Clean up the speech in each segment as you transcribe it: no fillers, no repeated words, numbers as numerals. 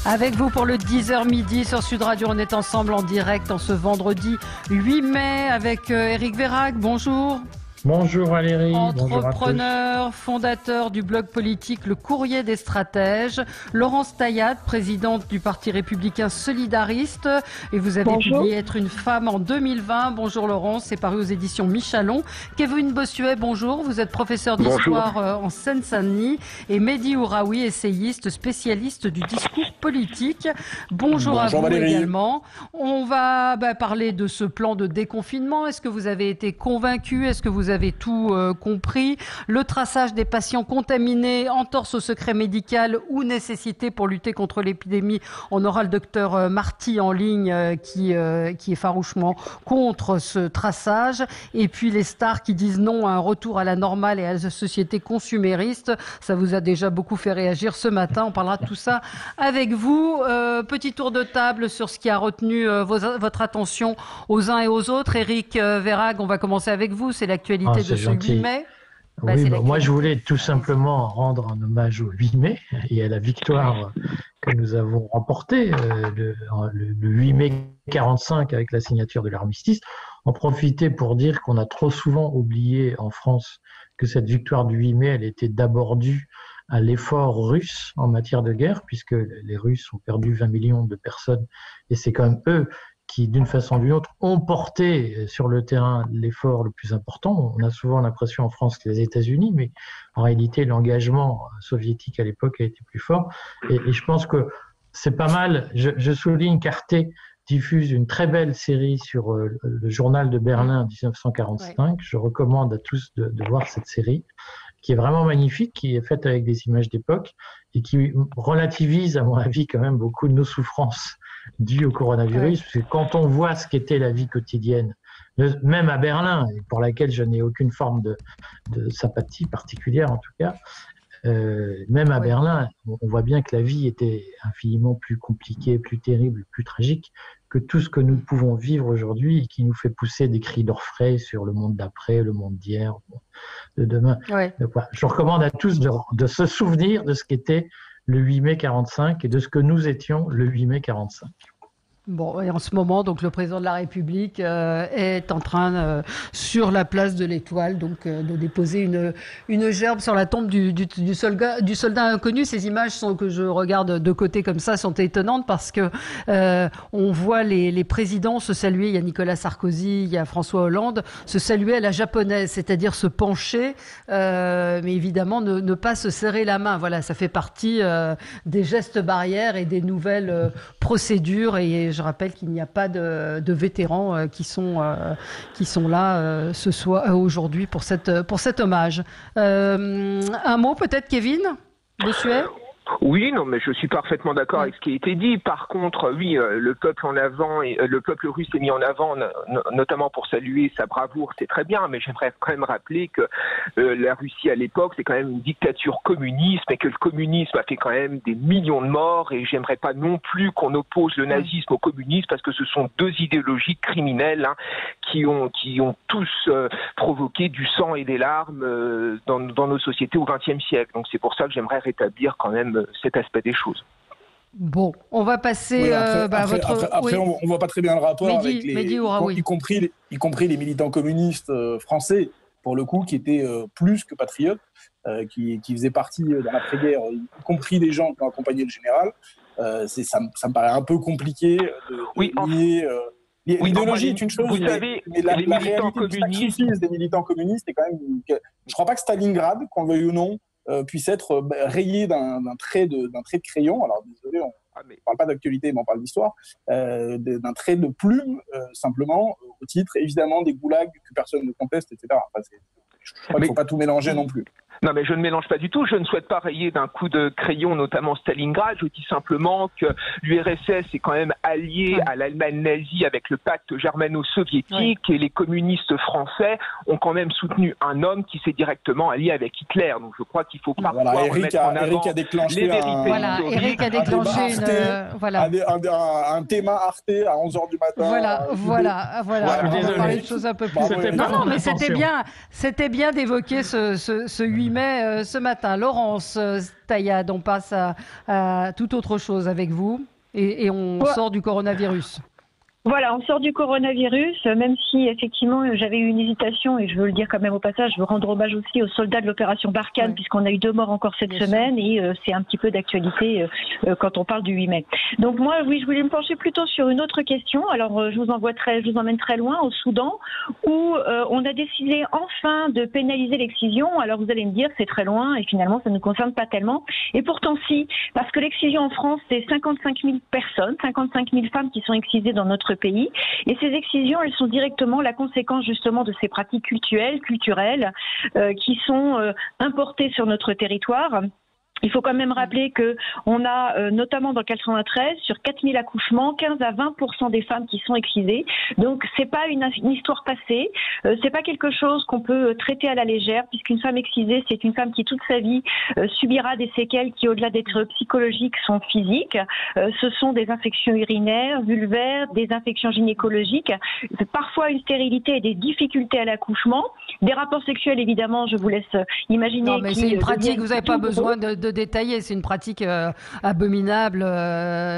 Avec vous pour le 10h midi sur Sud Radio, on est ensemble en direct en ce vendredi 8 mai avec Éric Veyrac. Bonjour. Bonjour Valérie. Entrepreneur, fondateur du blog politique Le Courrier des Stratèges. Laurence Taillade, présidente du Parti républicain solidariste. Et vous avez publié Être une femme en 2020. Bonjour Laurence, c'est paru aux éditions Michalon. Kevin Bossuet, bonjour. Vous êtes professeur d'histoire en Seine-Saint-Denis. Et Mehdi Ouraoui, essayiste, spécialiste du discours politique. Bonjour à vous Valérie. Également. On va parler de ce plan de déconfinement. Est-ce que vous avez été convaincu? Est-ce que vous avez tout compris? Le traçage des patients contaminés, entorse au secret médical ou nécessité pour lutter contre l'épidémie. On aura le docteur Marty en ligne qui est farouchement contre ce traçage. Et puis les stars qui disent non à un retour à la normale et à la société consumériste. Ça vous a déjà beaucoup fait réagir ce matin. On parlera de tout ça avec vous. Petit tour de table sur ce qui a retenu votre attention aux uns et aux autres. Éric Veyrac, on va commencer avec vous. C'est l'actualité de ce 8 mai. Moi, je voulais tout simplement rendre un hommage au 8 mai et à la victoire que nous avons remportée le 8 mai 45 avec la signature de l'armistice. En profiter pour dire qu'on a trop souvent oublié en France que cette victoire du 8 mai, elle était d'abord due à l'effort russe en matière de guerre, puisque les Russes ont perdu 20 millions de personnes et c'est quand même eux qui, d'une façon ou d'une autre, ont porté sur le terrain l'effort le plus important. On a souvent l'impression en France que les États-Unis, mais en réalité, l'engagement soviétique à l'époque a été plus fort. Et je pense que c'est pas mal. Je souligne qu'Arte diffuse une très belle série sur le journal de Berlin 1945. Je recommande à tous de voir cette série, qui est vraiment magnifique, qui est faite avec des images d'époque et qui relativise, à mon avis, quand même beaucoup de nos souffrances dues au coronavirus. Parce que quand on voit ce qu'était la vie quotidienne, même à Berlin, pour laquelle je n'ai aucune forme de sympathie particulière en tout cas, même à Berlin, on voit bien que la vie était infiniment plus compliquée, plus terrible, plus tragique que tout ce que nous pouvons vivre aujourd'hui et qui nous fait pousser des cris d'orfraie sur le monde d'après, le monde d'hier, de demain. Donc, je recommande à tous de se souvenir de ce qu'était le 8 mai 45 et de ce que nous étions le 8 mai 45. Bon, et en ce moment, donc le président de la République est en train, sur la place de l'Étoile, donc de déposer une gerbe sur la tombe du soldat inconnu. Ces images que je regarde de côté comme ça sont étonnantes parce que on voit les présidents se saluer. Il y a Nicolas Sarkozy, il y a François Hollande, se saluer à la japonaise, c'est-à-dire se pencher, mais évidemment ne pas se serrer la main. Voilà, ça fait partie des gestes barrières et des nouvelles procédures. Et je rappelle qu'il n'y a pas de vétérans qui sont là ce soir, aujourd'hui pour cet hommage. Un mot peut-être, Kevin Bossuet? Oui, non, mais je suis parfaitement d'accord avec ce qui a été dit. Par contre, oui, le peuple en avant et le peuple russe est mis en avant, notamment pour saluer sa bravoure, c'est très bien. Mais j'aimerais quand même rappeler que la Russie à l'époque, c'est quand même une dictature communiste, mais que le communisme a fait quand même des millions de morts. Et j'aimerais pas non plus qu'on oppose le nazisme au communisme, parce que ce sont deux idéologies criminelles qui ont tous provoqué du sang et des larmes dans nos sociétés au XXe siècle. Donc c'est pour ça que j'aimerais rétablir quand même cet aspect des choses. Bon, on va passer après, on voit pas très bien le rapport avec y compris les militants communistes français, pour le coup, qui étaient plus que patriotes, qui faisaient partie de l'après-guerre, y compris des gens qui ont accompagné le général. Ça me paraît un peu compliqué de lier... L'idéologie est une chose, mais la réalité du sacrifice des militants communistes est quand même... Je ne crois pas que Stalingrad, qu'on le veuille ou non, puisse être rayé d'un trait de crayon. Alors désolé, on ne parle pas d'actualité, mais on parle d'histoire. D'un trait de plume, simplement, au titre évidemment des goulags que personne ne conteste, etc. Enfin, je crois qu'il ne faut pas tout mélanger non plus. Non, mais je ne mélange pas du tout. Je ne souhaite pas rayer d'un coup de crayon, notamment Stalingrad. Je dis simplement que l'URSS est quand même alliée à l'Allemagne nazie avec le pacte germano-soviétique et les communistes français ont quand même soutenu un homme qui s'est directement allié avec Hitler. Donc je crois qu'il faut parfois remettre en avant Eric a déclenché Eric a déclenché un thème Arte à 11h du matin. Voilà. On va parler de choses un peu plus... Non, mais c'était bien d'évoquer ce 8 8 mai ce matin. Laurence Taillade, on passe à toute autre chose avec vous et on sort du coronavirus. Voilà, on sort du coronavirus, même si effectivement j'avais eu une hésitation, et je veux le dire quand même au passage, je veux rendre hommage aussi aux soldats de l'opération Barkhane, puisqu'on a eu 2 morts encore cette semaine, et c'est un petit peu d'actualité quand on parle du 8 mai. Donc moi, oui, je voulais me pencher plutôt sur une autre question. Alors je vous emmène très loin, au Soudan, où on a décidé enfin de pénaliser l'excision. Alors vous allez me dire, c'est très loin, et finalement ça ne nous concerne pas tellement. Et pourtant si, parce que l'excision en France, c'est 55 000 personnes, 55 000 femmes qui sont excisées dans notre pays. Et ces excisions, elles sont directement la conséquence justement de ces pratiques culturelles qui sont importées sur notre territoire. Il faut quand même rappeler que on a notamment dans le 93 sur 4000 accouchements, 15 à 20% des femmes qui sont excisées. Donc c'est pas une histoire passée, c'est pas quelque chose qu'on peut traiter à la légère, puisqu'une femme excisée, c'est une femme qui toute sa vie subira des séquelles qui, au-delà d'être psychologiques, sont physiques. Ce sont des infections urinaires, vulvaires, des infections gynécologiques, parfois une stérilité et des difficultés à l'accouchement, des rapports sexuels évidemment, je vous laisse imaginer. Non mais c'est une pratique, vous n'avez pas besoin de détailler, c'est une pratique abominable,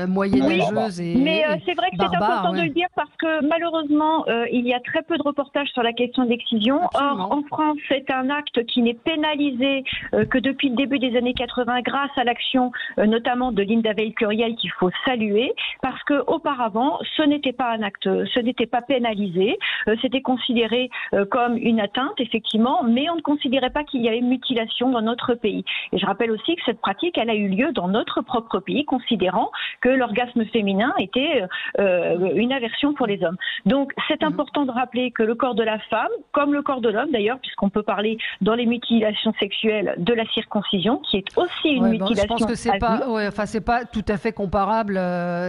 moyenâgeuse et mais c'est vrai que c'est important de le dire, parce que malheureusement il y a très peu de reportages sur la question d'excision. Or en France, c'est un acte qui n'est pénalisé que depuis le début des années 80 grâce à l'action notamment de Linda Veil-Curiel, qu'il faut saluer, parce que auparavant ce n'était pas un acte, ce n'était pas pénalisé, c'était considéré comme une atteinte effectivement, mais on ne considérait pas qu'il y avait mutilation dans notre pays. Et je rappelle aussi que cette pratique, elle a eu lieu dans notre propre pays, considérant que l'orgasme féminin était une aversion pour les hommes. Donc c'est important de rappeler que le corps de la femme, comme le corps de l'homme d'ailleurs, puisqu'on peut parler dans les mutilations sexuelles de la circoncision, qui est aussi une mutilation. Je pense que c'est pas, c'est pas tout à fait comparable.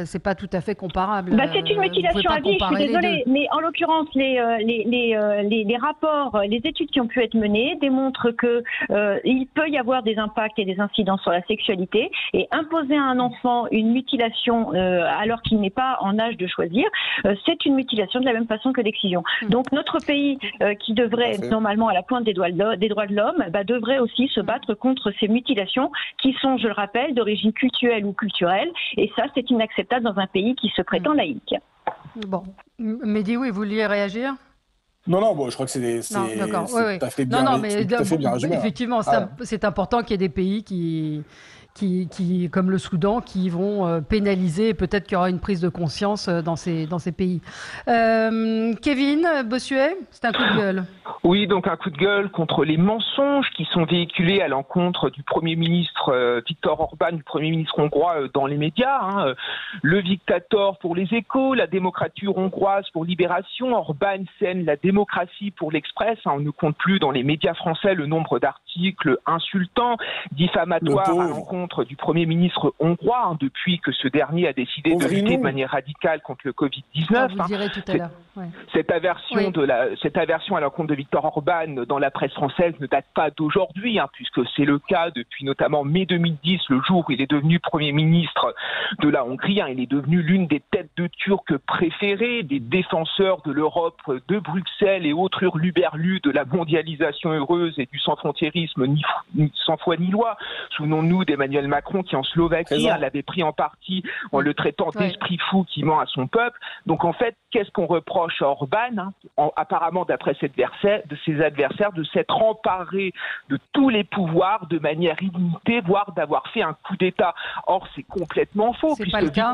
C'est pas tout à fait comparable. C'est une mutilation à vie. Je suis désolée, mais en l'occurrence, les rapports, les études qui ont pu être menées démontrent que il peut y avoir des impacts et des incidences sur la sexualité, et imposer à un enfant une mutilation alors qu'il n'est pas en âge de choisir, c'est une mutilation de la même façon que l'excision. Donc notre pays, qui devrait être normalement à la pointe des droits de l'homme, devrait aussi se battre contre ces mutilations qui sont, je le rappelle, d'origine culturelle ou culturelle, et ça c'est inacceptable dans un pays qui se prétend laïque. Bon, Mehdi, oui, vous vouliez réagir ? Non, bon, je crois que c'est tout à fait bien, bien résumé. Effectivement, c'est important qu'il y ait des pays qui, comme le Soudan, qui vont pénaliser. Peut-être qu'il y aura une prise de conscience dans ces pays. Kevin Bossuet, c'est un coup de gueule. Oui, donc un coup de gueule contre les mensonges qui sont véhiculés à l'encontre du Premier ministre Viktor Orban, du Premier ministre hongrois dans les médias. Le dictateur pour les Échos, la démocrature hongroise pour Libération, Orban scène la démocratie pour l'Express. On ne compte plus dans les médias français le nombre d'articles insultants, diffamatoires à l'encontre du Premier ministre hongrois, depuis que ce dernier a décidé de lutter de manière radicale contre le Covid-19. Vous le direz tout à l'heure. Ouais. Cette aversion à l'encontre de Viktor Orban dans la presse française ne date pas d'aujourd'hui, puisque c'est le cas depuis notamment mai 2010, le jour où il est devenu Premier ministre de la Hongrie. Il est devenu l'une des têtes de Turcs préférées, des défenseurs de l'Europe de Bruxelles et autres hurluberlus de la mondialisation heureuse et du sans-frontiérisme ni sans foi ni loi. Souvenons-nous d'Emmanuel Macron qui en Slovaquie l'avait pris en partie en le traitant d'esprit fou qui ment à son peuple. Donc en fait, qu'est-ce qu'on reproche à Orban, apparemment d'après ses adversaires, de s'être emparé de tous les pouvoirs de manière illimitée, voire d'avoir fait un coup d'État. Or, c'est complètement faux. C'est pas le cas.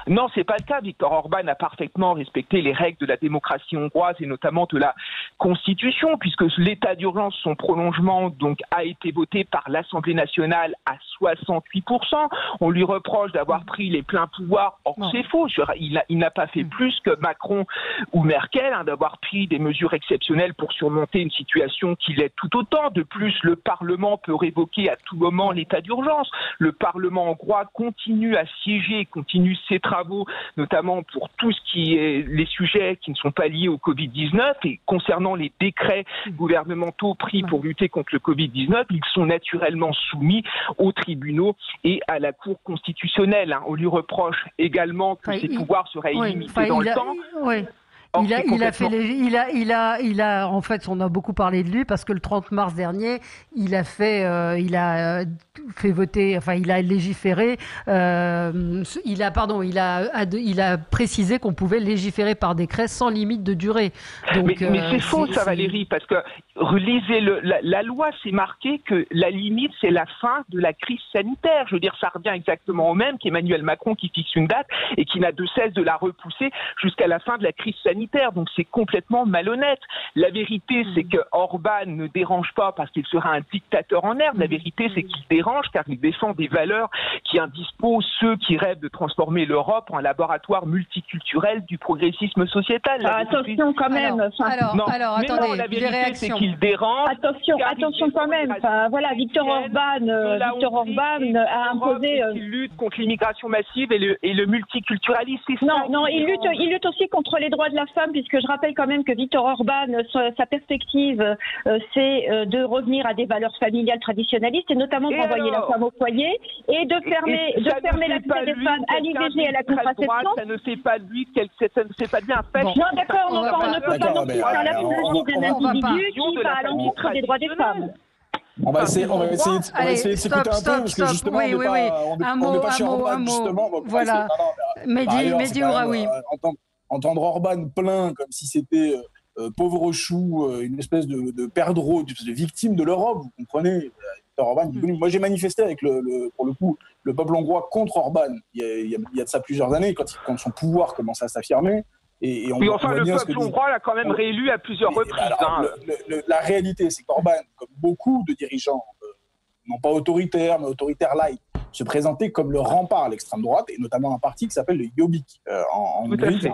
Non, c'est pas le cas. Viktor Orban a parfaitement respecté les règles de la démocratie hongroise et notamment de la Constitution, puisque l'état d'urgence, son prolongement, a été voté par l'Assemblée nationale à 68%. On lui reproche d'avoir pris les pleins pouvoirs. Or, c'est faux. Il n'a pas fait plus que Macron ou Merkel, d'avoir pris des mesures exceptionnelles pour surmonter une situation qui l'est tout autant. De plus, le Parlement peut révoquer à tout moment l'état d'urgence. Le Parlement hongrois continue à siéger, continue ses travaux, notamment pour tout ce qui est les sujets qui ne sont pas liés au Covid-19, et concernant les décrets gouvernementaux pris pour lutter contre le Covid-19, ils sont naturellement soumis aux tribunaux et à la Cour constitutionnelle. On lui reproche également que ses pouvoirs seraient illimités dans le temps. En fait, on a beaucoup parlé de lui parce que le 30 mars dernier, il a légiféré. Il a précisé qu'on pouvait légiférer par décret sans limite de durée. Donc, mais c'est faux, ça, Valérie, parce que lisez la loi, c'est marqué que la limite, c'est la fin de la crise sanitaire. Je veux dire, ça revient exactement au même qu'Emmanuel Macron qui fixe une date et qui n'a de cesse de la repousser jusqu'à la fin de la crise sanitaire. Donc c'est complètement malhonnête. La vérité, c'est que Orban ne dérange pas parce qu'il sera un dictateur en herbe. La vérité, c'est qu'il dérange car il défend des valeurs qui indisposent ceux qui rêvent de transformer l'Europe en un laboratoire multiculturel du progressisme sociétal. Attention quand même. Alors, attendez, la vérité, c'est qu'il dérange. Attention quand même. Voilà, Viktor Orban a imposé. Il lutte contre l'immigration massive et le multiculturalisme. Non, il lutte aussi contre les droits de la femme, puisque je rappelle quand même que Viktor Orban, sa perspective, c'est de revenir à des valeurs familiales traditionnalistes, et notamment de renvoyer la femme au foyer et de fermer l'accès des femmes à l'IVG et à la contraception. Ça ne fait pas de lui un fait. Non, d'accord, on ne peut pas non plus faire l'apologie d'un individu qui va à l'encontre des droits des femmes. On va essayer de s'écouter un peu, parce que justement, on n'est pas chez Orban, justement. Voilà. Mehdi Ouraoui. Entendre Orban plaint comme si c'était pauvre chou, une espèce de perdreau, de victime de l'Europe, vous comprenez. Orban, moi j'ai manifesté avec pour le coup le peuple hongrois contre Orban il y a de ça plusieurs années, quand son pouvoir commençait à s'affirmer. Le peuple hongrois l'a quand même réélu à plusieurs reprises. La réalité, c'est qu'Orban, comme beaucoup de dirigeants, non pas autoritaires, mais autoritaires light, se présentait comme le rempart à l'extrême droite, et notamment un parti qui s'appelle le Jobbik. En Hongrie, c'est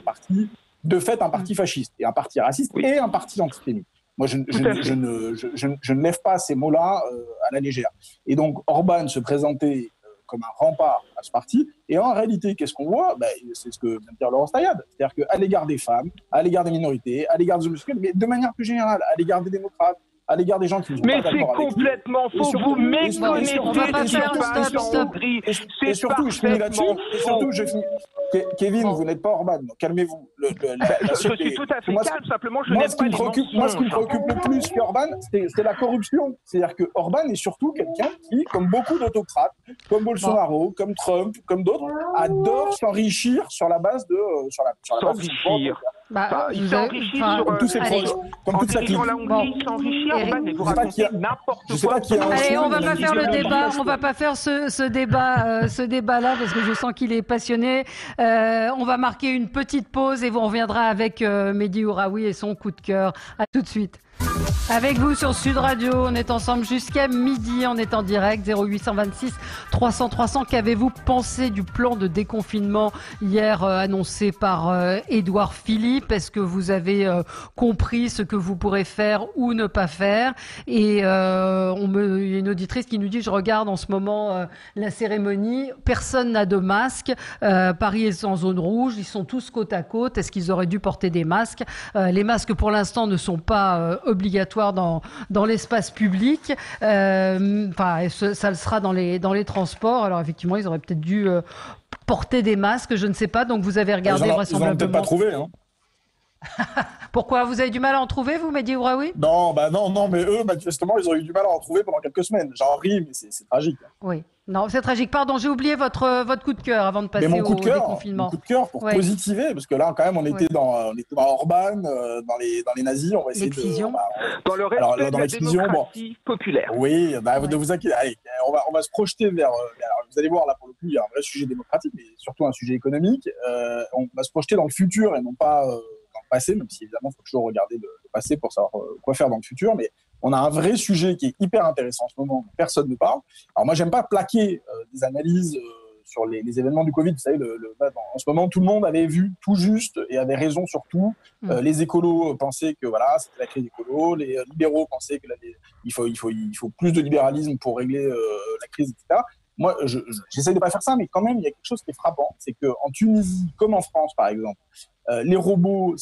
un parti fasciste, et un parti raciste, et un parti antisémite. Moi, je ne lève pas ces mots-là à la légère. Et donc, Orban se présentait comme un rempart à ce parti. Et en réalité, qu'est-ce qu'on voit ? C'est ce que vient de dire Laurence Tayad. C'est-à-dire qu'à l'égard des femmes, à l'égard des minorités, à l'égard des homosexuels, mais de manière plus générale, à l'égard des démocrates, à l'égard des gens qui ne sont pas d'accord avec lui. Mais c'est complètement faux. Vous méconnaissez et surtout, je finis là-dessus. Kevin, vous n'êtes pas Orban, donc calmez-vous. Je suis tout à fait calme, simplement je n'aime pas les mensonges. Moi, ce qui me préoccupe le plus qu'Orban, c'est la corruption. C'est-à-dire que Orban est surtout quelqu'un qui, comme beaucoup d'autocrates, comme Bolsonaro, comme Trump, comme d'autres, adore s'enrichir sur la base de... il s'enrichit sur tous ses proches, comme toute sa clique. Il s'enrichit, Orban, mais vous racontez n'importe quoi. Allez, on va pas faire le débat, on va pas faire ce débat-là, parce que je sens qu'il est passionné. On va marquer une petite pause et on reviendra avec Mehdi Ouraoui et son coup de cœur. À tout de suite. Avec vous sur Sud Radio, on est ensemble jusqu'à midi, on est en direct, 0826 300 300. Qu'avez-vous pensé du plan de déconfinement hier annoncé par Édouard Philippe ? Est-ce que vous avez compris ce que vous pourrez faire ou ne pas faire ? Et il y a une auditrice qui nous dit, je regarde en ce moment la cérémonie, personne n'a de masque, Paris est en zone rouge, ils sont tous côte à côte, est-ce qu'ils auraient dû porter des masques ? Les masques pour l'instant ne sont pas obligatoire dans l'espace public. Ça le sera dans les transports. Alors effectivement, ils auraient peut-être dû porter des masques, je ne sais pas. Donc vous avez regardé vraisemblablement. Ils n'ont peut-être pas trouvé. Pourquoi ? Vous avez du mal à en trouver, vous, Mehdi Ouraoui ? Non, mais eux, manifestement, ils ont eu du mal à en trouver pendant quelques semaines. J'en ris, mais c'est tragique. Oui. Non, c'est tragique. Pardon, j'ai oublié votre coup de cœur avant de passer au déconfinement. Mon coup de cœur pour positiver, parce que là, quand même, on était dans Orban, dans les nazis. On va essayer dans le respect de la démocratie populaire. Oui, ne vous inquiétez. Allez, on va se projeter vers... vous allez voir, là, pour le coup, il y a un vrai sujet démocratique, mais surtout un sujet économique. On va se projeter dans le futur et non pas dans le passé, même si, évidemment, il faut toujours regarder le passé pour savoir quoi faire dans le futur. Mais on a un vrai sujet qui est hyper intéressant en ce moment, dont personne ne parle. Alors moi, j'aime pas plaquer des analyses sur les événements du Covid. Vous savez, en ce moment, tout le monde avait vu tout juste et avait raison sur tout. Les écolos pensaient que c'était la crise écolo. Les libéraux pensaient qu'il faut plus de libéralisme pour régler la crise, etc. moi, j'essaie de pas faire ça, mais quand même, il y a quelque chose qui est frappant, c'est qu'en Tunisie, comme en France, par exemple, les robots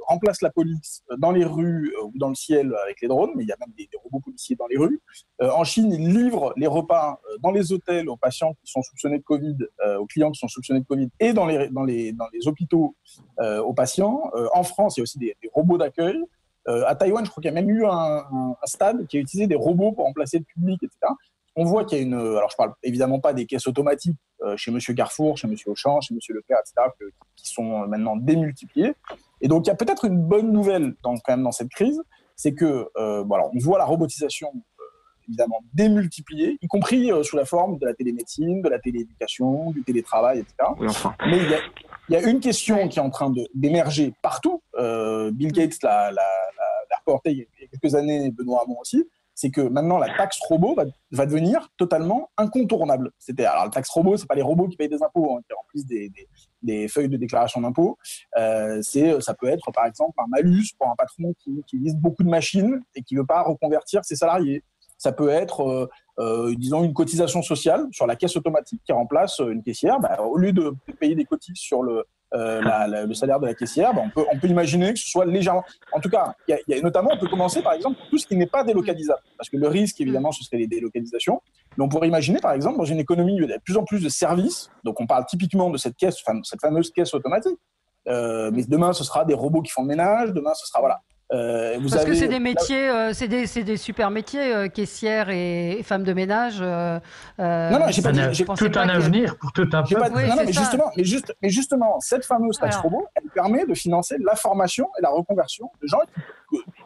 remplacent la police dans les rues ou dans le ciel avec les drones, mais il y a même des robots policiers dans les rues. En Chine, ils livrent les repas dans les hôtels aux patients qui sont soupçonnés de Covid, aux clients qui sont soupçonnés de Covid, et dans les hôpitaux aux patients. En France, il y a aussi des robots d'accueil. À Taïwan, je crois qu'il y a même eu un stade qui a utilisé des robots pour remplacer le public, etc. On voit qu'il y a alors je parle évidemment pas des caisses automatiques chez Monsieur Carrefour, chez Monsieur Auchan, chez Monsieur Leclerc, etc., qui sont maintenant démultipliées. Et donc il y a peut-être une bonne nouvelle quand même dans cette crise, c'est que on voit la robotisation évidemment démultipliée, y compris sous la forme de la télémédecine, de la télééducation, du télétravail, etc. Oui, enfin. Mais il y a une question qui est en train d'émerger partout. Bill Gates l'a reporté il y a quelques années, Benoît Hamon aussi. C'est que maintenant, la taxe robot va devenir totalement incontournable. Alors, la taxe robot, ce n'est pas les robots qui payent des impôts, qui remplissent des feuilles de déclaration d'impôts. Ça peut être, par exemple, un malus pour un patron qui utilise beaucoup de machines et qui ne veut pas reconvertir ses salariés. Ça peut être, disons, une cotisation sociale sur la caisse automatique qui remplace une caissière. Au lieu de payer des cotises sur le salaire de la caissière, on peut imaginer que ce soit légèrement... En tout cas, notamment, on peut commencer, par exemple, tout ce qui n'est pas délocalisable. Parce que le risque, évidemment, ce serait les délocalisations. Mais on pourrait imaginer, par exemple, dans une économie où il y a de plus en plus de services, donc on parle typiquement de cette fameuse caisse automatique, mais demain, ce sera des robots qui font le ménage, demain, ce sera... Voilà. Parce que c'est des métiers, c'est des super métiers, caissières et femmes de ménage. Non, j'ai pas dit, tout un avenir pour tout un peuple. Mais justement, cette fameuse taxe robot, elle permet de financer la formation et la reconversion de gens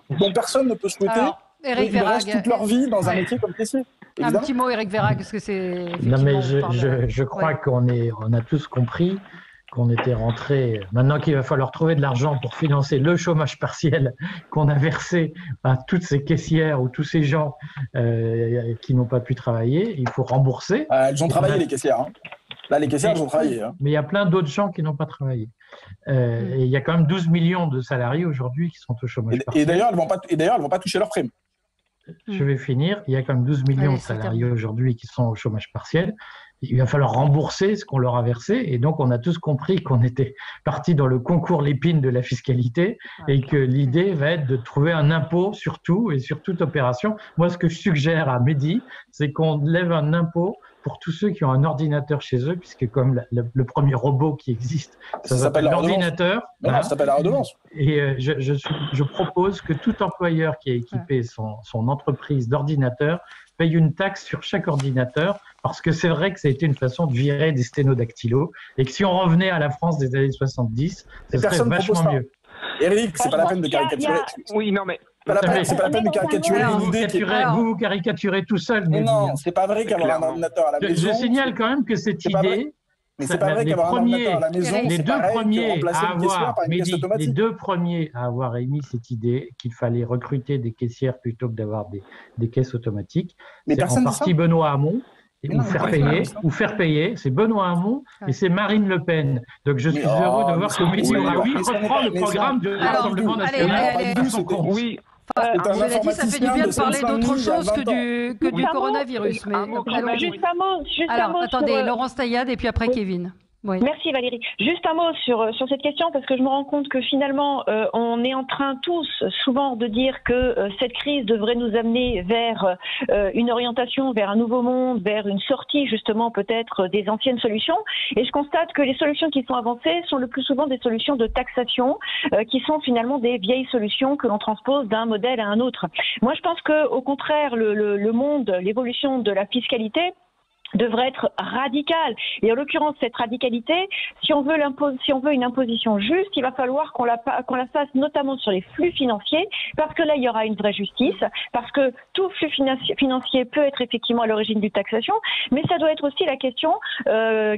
dont personne ne peut souhaiter qu'ils restent toute leur vie dans un métier comme caissier. Un petit mot, Éric Verhaeghe, parce que c'est... Non, mais je crois qu'on a tous compris qu'on était rentré, maintenant qu'il va falloir trouver de l'argent pour financer le chômage partiel qu'on a versé à toutes ces caissières ou tous ces gens qui n'ont pas pu travailler, il faut rembourser. Elles ont travaillé, les caissières. Hein. Là, les caissières, elles ont travaillé. Hein. Mais il y a plein d'autres gens qui n'ont pas travaillé. Et il y a quand même 12 millions de salariés aujourd'hui qui sont au chômage partiel. Et d'ailleurs, elles ne vont pas toucher leurs primes. Je vais finir. Il y a quand même 12 millions de salariés aujourd'hui qui sont au chômage partiel. Il va falloir rembourser ce qu'on leur a versé. Et donc, on a tous compris qu'on était parti dans le concours Lépine de la fiscalité et que l'idée va être de trouver un impôt sur tout et sur toute opération. Moi, ce que je suggère à Mehdi, c'est qu'on lève un impôt pour tous ceux qui ont un ordinateur chez eux, puisque comme le premier robot qui existe, ça s'appelle l'ordinateur. Voilà. Ça s'appelle la redevance. Et je propose que tout employeur qui a équipé son entreprise d'ordinateur paye une taxe sur chaque ordinateur, parce que c'est vrai que ça a été une façon de virer des sténodactylos, et que si on revenait à la France des années 70, ce serait vachement mieux. Éric, c'est pas la peine de caricaturer. Oui, non, mais... C'est pas la peine de caricaturer une idée. Vous caricaturez tout seul. Mais non, c'est pas vrai qu'avoir un ordinateur à la maison... Je signale quand même que cette idée... Mais c'est pas vrai qu'avoir un ordinateur à la maison, les deux premiers à avoir émis cette idée qu'il fallait recruter des caissières plutôt que d'avoir des caisses automatiques, c'est en partie Benoît Hamon. Ou faire payer, c'est Benoît Hamon et c'est Marine Le Pen. Donc je suis heureux de voir que Mehdi Houraoui reprend le programme du Rassemblement national. Oui. Cela dit, ça fait du bien de parler d'autre chose que du coronavirus. Mais juste un mot. Alors, attendez, Laurence Taillade et puis après Kevin. Oui. Merci Valérie. Juste un mot sur cette question, parce que je me rends compte que finalement, on est en train tous souvent de dire que cette crise devrait nous amener vers une orientation, vers un nouveau monde, vers une sortie justement peut-être des anciennes solutions. Et je constate que les solutions qui sont avancées sont le plus souvent des solutions de taxation, qui sont finalement des vieilles solutions que l'on transpose d'un modèle à un autre. Moi, je pense que au contraire, le monde, l'évolution de la fiscalité devrait être radicale. Et en l'occurrence, cette radicalité, si on veut une imposition juste, il va falloir qu'on la fasse notamment sur les flux financiers, parce que là, il y aura une vraie justice, parce que tout flux financier peut être effectivement à l'origine d'une taxation, mais ça doit être aussi la question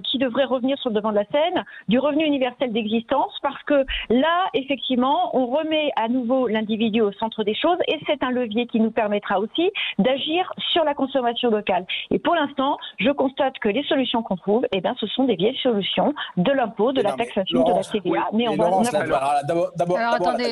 qui devrait revenir sur le devant de la scène du revenu universel d'existence, parce que là, effectivement, on remet à nouveau l'individu au centre des choses, et c'est un levier qui nous permettra aussi d'agir sur la consommation locale. Et pour l'instant, je constate que les solutions qu'on trouve, ce sont des vieilles solutions de l'impôt, de la taxation, de la TVA. Mais on va... Alors attendez,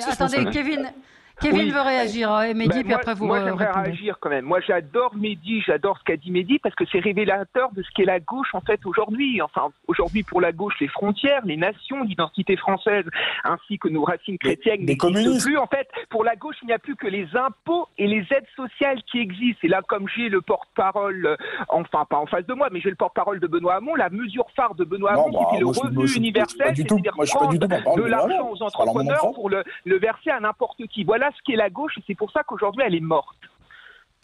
Kevin veut réagir, Mehdi, puis après vous Moi, j'aimerais réagir quand même. Moi, j'adore Mehdi, j'adore ce qu'a dit Mehdi, parce que c'est révélateur de ce qu'est la gauche, en fait, aujourd'hui. Enfin, aujourd'hui, pour la gauche, les frontières, les nations, l'identité française, ainsi que nos racines chrétiennes n'existent plus. En fait, pour la gauche, il n'y a plus que les impôts et les aides sociales qui existent. Et là, comme j'ai le porte-parole, enfin, pas en face de moi, mais j'ai le porte-parole de Benoît Hamon, la mesure phare de Benoît Hamon, qui était le revenu universel, c'est-à-dire prendre de l'argent aux entrepreneurs pour le verser à n'importe qui. Voilà ce qu'est la gauche, et c'est pour ça qu'aujourd'hui, elle est morte.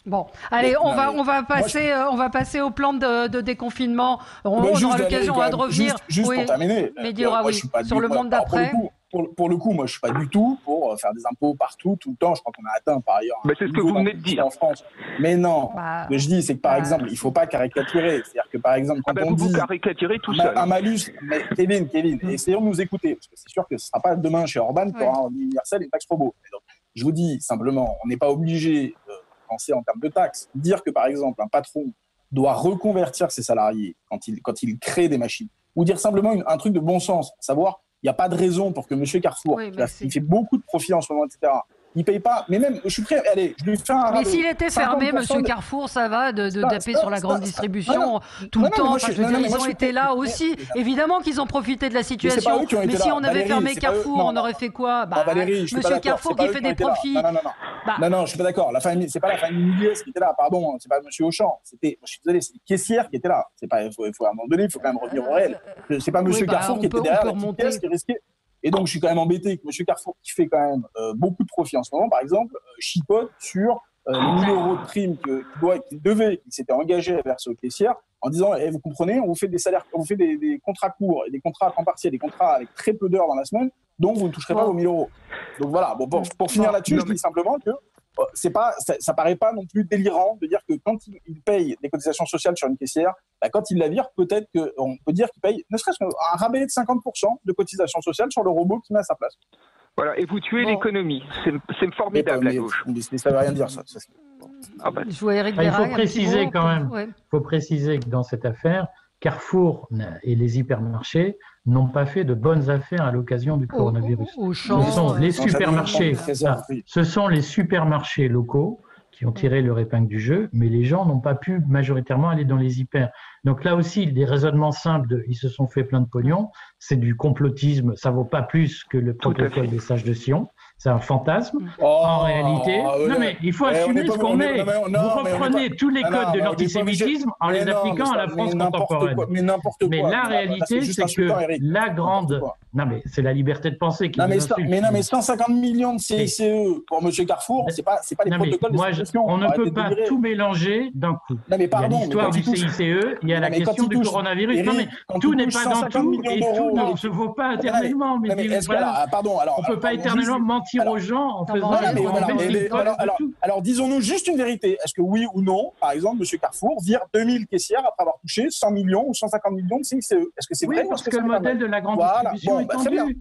Bon, allez, on va passer au plan de déconfinement. On aura l'occasion de revenir. Juste pour terminer. Mehdi Aouraoui, sur le monde d'après. Pour le coup, moi, je suis pas du tout pour faire des impôts partout, tout le temps. Je crois qu'on a atteint par ailleurs. Mais c'est ce que vous venez de dire en France. Mais non, ce que je dis, c'est que par exemple, il faut pas caricaturer. C'est-à-dire que par exemple, quand on dit vous caricaturez tout seul. Un malus, mais Kevin, essayons de nous écouter, parce que c'est sûr que ce sera pas demain chez Orban qu'il y aura un universel et une taxe robot. Donc, je vous dis simplement, on n'est pas obligé de penser en termes de taxes. Dire que par exemple, un patron doit reconvertir ses salariés quand il crée des machines, ou dire simplement un truc de bon sens, à savoir, il n'y a pas de raison pour que M. Carrefour, il fait beaucoup de profits en ce moment, etc., il ne paye pas. Mais même, je suis prêt, allez, je lui fais un rabais. Mais s'il était fermé, M. Carrefour, ça va de taper sur la grande distribution tout le temps. Ils ont été là aussi. Évidemment qu'ils ont profité de la situation. Mais si on avait fermé Carrefour, on aurait fait quoi? Valérie, M. Carrefour qui fait des profits. Non, je suis pas d'accord. C'est pas la famille Miliès qui était là, pardon. C'est pas M. Auchan. Je suis désolé, c'est les caissières qui étaient là. Il faut à un moment donné, il faut quand même revenir au réel. C'est pas M. Carrefour qui était derrière la petite caisse qui risquait. Et donc, je suis quand même embêté que M. Carrefour, qui fait quand même beaucoup de profits en ce moment, par exemple, chipote sur les 1 000 € de primes qu'il s'était engagé à verser aux caissières en disant vous comprenez, on vous fait des salaires, on vous fait des contrats courts et des contrats à temps partiel, des contrats avec très peu d'heures dans la semaine, donc vous ne toucherez pas vos 1 000 €. Donc voilà, pour finir là-dessus, je dis simplement que ça paraît pas non plus délirant de dire que quand il paye des cotisations sociales sur une caissière, quand il la vire, peut-être qu'on peut dire qu'il paye ne serait-ce qu'un rabais de 50% de cotisation sociale sur le robot qui met à sa place. Voilà, et vous tuez l'économie. C'est formidable à gauche. Mais ça ne veut rien dire, ça. Je vois Eric il faut préciser quand même, faut préciser que dans cette affaire, Carrefour et les hypermarchés n'ont pas fait de bonnes affaires à l'occasion du coronavirus. Ce sont les supermarchés locaux qui ont tiré leur épingle du jeu, mais les gens n'ont pas pu majoritairement aller dans les hyper. Donc là aussi, des raisonnements simples ils se sont fait plein de pognon, c'est du complotisme, ça vaut pas plus que le protocole des sages de Sion. C'est un fantasme. En réalité, non mais il faut assumer ce qu'on est. Vous reprenez tous les codes de l'antisémitisme en les appliquant à la France contemporaine. Mais la réalité, c'est que la grande... Non mais c'est la liberté de penser qui nous insulte. Mais 150 millions de CICE pour M. Carrefour, c'est pas les protocoles de situation. On ne peut pas tout mélanger d'un coup. Il y a l'histoire du CICE, il y a la question du coronavirus. Non mais tout n'est pas dans tout et tout ne se vaut pas éternellement. On ne peut pas éternellement mentir aux gens en faisant alors disons-nous juste une vérité. Est-ce que oui ou non, par exemple, M. Carrefour vire 2000 caissières après avoir touché 100 millions ou 150 millions de CICE? Est-ce que c'est vrai? Parce que le modèle de la grande distribution est tendu.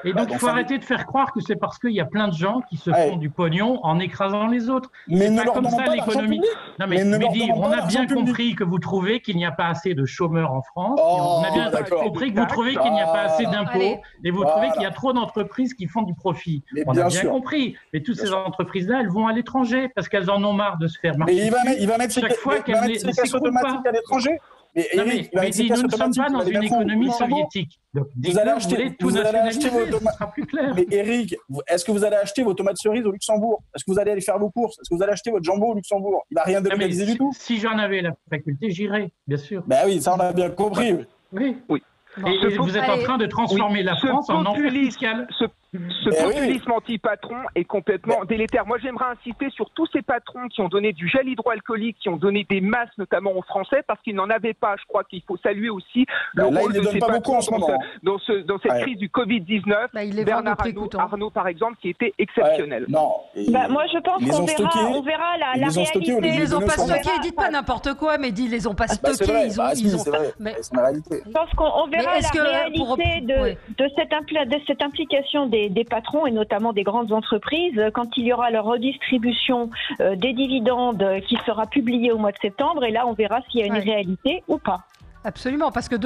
Et donc il faut arrêter de faire croire que c'est parce qu'il y a plein de gens qui se font du pognon en écrasant les autres. Mais c'est pas comme ça l'économie. Non mais Mehdi, on a bien compris que vous trouvez qu'il n'y a pas assez de chômeurs en France. On a bien compris que vous trouvez qu'il n'y a pas assez d'impôts et vous trouvez qu'il y a trop d'entreprises qui font du profit. On a bien compris, mais toutes ces entreprises-là, elles vont à l'étranger parce qu'elles en ont marre de se faire marcher. Mais il va mettre chaque fois qu'elles ne s'écroulent pas à l'étranger. Mais Eric, nous ne sommes pas dans une économie soviétique. Donc, vous allez acheter ce sera plus clair. Mais Eric, est-ce que vous allez acheter vos tomates cerises au Luxembourg? Est-ce que vous allez aller faire vos courses? Est-ce que vous allez acheter votre jambon au Luxembourg? Il ne va rien délocaliser du tout. Si j'en avais la faculté, j'irais, bien sûr. Ben oui, ça on a bien compris. Oui. Et vous êtes en train de transformer la France en enfer fiscal. Ce populisme anti-patron est complètement délétère. Moi, j'aimerais insister sur tous ces patrons qui ont donné du gel hydroalcoolique, qui ont donné des masques, notamment aux Français, parce qu'ils n'en avaient pas. Je crois qu'il faut saluer aussi le rôle de ces patrons dans cette crise du Covid-19. Bernard Arnault, par exemple, qui était exceptionnel. Moi, je pense qu'on verra la réalité. Ils les ont pas stockés. Dites pas n'importe quoi, mais ils les ont pas stockés. Je pense qu'on verra la réalité de cette implication des patrons et notamment des grandes entreprises quand il y aura leur redistribution des dividendes qui sera publiée au mois de septembre, et là on verra s'il y a une réalité ou pas. Absolument, parce que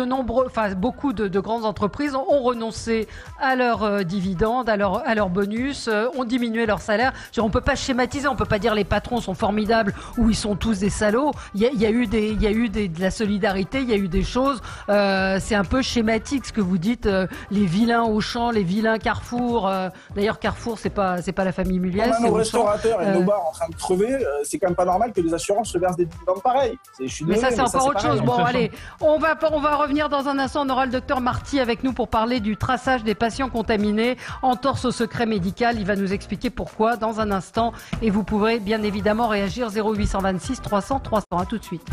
beaucoup de grandes entreprises ont renoncé à leurs dividendes, à leurs bonus, ont diminué leur salaire. On ne peut pas schématiser, on ne peut pas dire les patrons sont formidables ou ils sont tous des salauds. Il y a eu de la solidarité, il y a eu des choses. C'est un peu schématique ce que vous dites, les vilains Auchan, les vilains Carrefour. D'ailleurs, Carrefour, c'est pas la famille Muliez. Nos restaurateurs et nos bars en train de crever, c'est quand même pas normal que les assurances se versent des dividendes pareils. Mais ça, c'est encore autre chose. Bon, allez. On va revenir dans un instant. On aura le docteur Marty avec nous pour parler du traçage des patients contaminés, entorse au secret médical. Il va nous expliquer pourquoi dans un instant. Et vous pourrez bien évidemment réagir 0826 300 300. À tout de suite.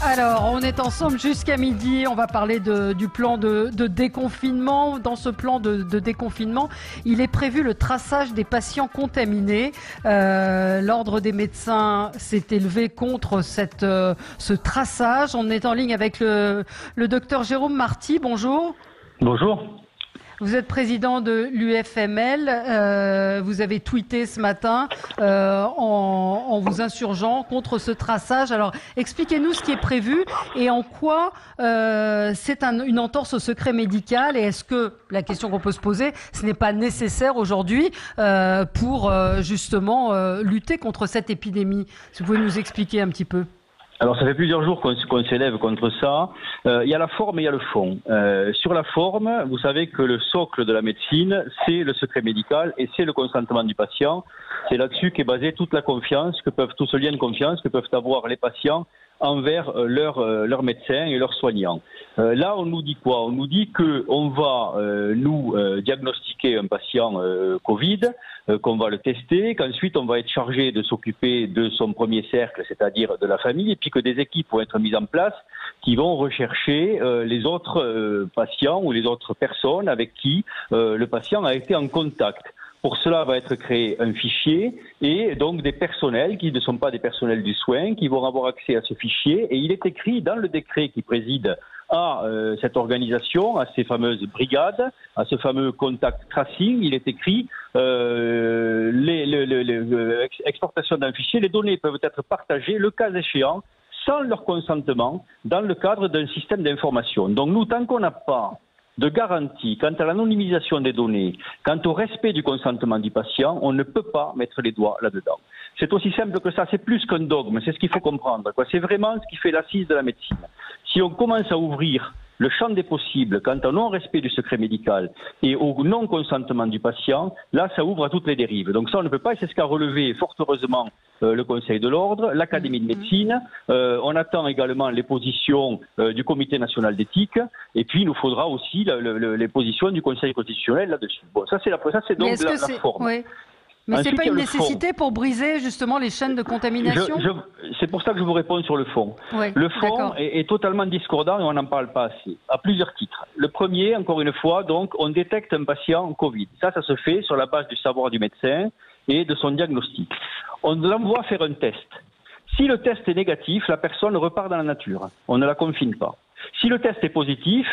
Alors, on est ensemble jusqu'à midi. On va parler du plan de déconfinement. Dans ce plan de déconfinement, il est prévu le traçage des patients contaminés. L'ordre des médecins s'est élevé contre ce traçage. On est en ligne avec le docteur Jérôme Marty. Bonjour. Bonjour. Vous êtes président de l'UFML. Vous avez tweeté ce matin en vous insurgeant contre ce traçage. Alors, expliquez-nous ce qui est prévu et en quoi c'est une entorse au secret médical. Et est-ce que, la question qu'on peut se poser, ce n'est pas nécessaire aujourd'hui pour justement lutter contre cette épidémie? Si vous pouvez nous expliquer un petit peu. Alors, ça fait plusieurs jours qu'on s'élève contre ça. Il y a la forme et il y a le fond. Sur la forme, vous savez que le socle de la médecine, c'est le secret médical et c'est le consentement du patient. C'est là-dessus qu'est basée toute la confiance, tout ce lien de confiance que peuvent avoir les patients envers leurs médecins et leurs soignants. Là, on nous dit quoi? On nous dit qu'on va nous diagnostiquer un patient Covid, qu'on va le tester, qu'ensuite on va être chargé de s'occuper de son premier cercle, c'est-à-dire de la famille, et puis que des équipes vont être mises en place qui vont rechercher les autres patients ou les autres personnes avec qui le patient a été en contact. Pour cela va être créé un fichier et donc des personnels qui ne sont pas des personnels du soin qui vont avoir accès à ce fichier. Et il est écrit dans le décret qui préside à cette organisation, à ces fameuses brigades, à ce fameux contact tracing, il est écrit exportation d'un fichier, les données peuvent être partagées, le cas échéant, sans leur consentement, dans le cadre d'un système d'information. Donc nous, tant qu'on n'a pas de garantie quant à l'anonymisation des données, quant au respect du consentement du patient, on ne peut pas mettre les doigts là-dedans. C'est aussi simple que ça, c'est plus qu'un dogme, c'est ce qu'il faut comprendre. C'est vraiment ce qui fait l'assise de la médecine. Si on commence à ouvrir le champ des possibles quant au non-respect du secret médical et au non-consentement du patient, là, ça ouvre à toutes les dérives. Donc ça, on ne peut pas, et c'est ce qu'a relevé fort heureusement le Conseil de l'Ordre, l'Académie de médecine. On attend également les positions du Comité national d'éthique, et puis il nous faudra aussi les positions du Conseil constitutionnel là-dessus. Bon, ça c'est donc la forme. Oui. Mais ce n'est pas une nécessité pour briser justement les chaînes de contamination? C'est pour ça que je vous réponds sur le fond. Oui, le fond est totalement discordant et on n'en parle pas assez, à plusieurs titres. Le premier, encore une fois, donc, on détecte un patient Covid. Ça se fait sur la base du savoir du médecin et de son diagnostic. On l'envoie faire un test. Si le test est négatif, la personne repart dans la nature. On ne la confine pas. Si le test est positif,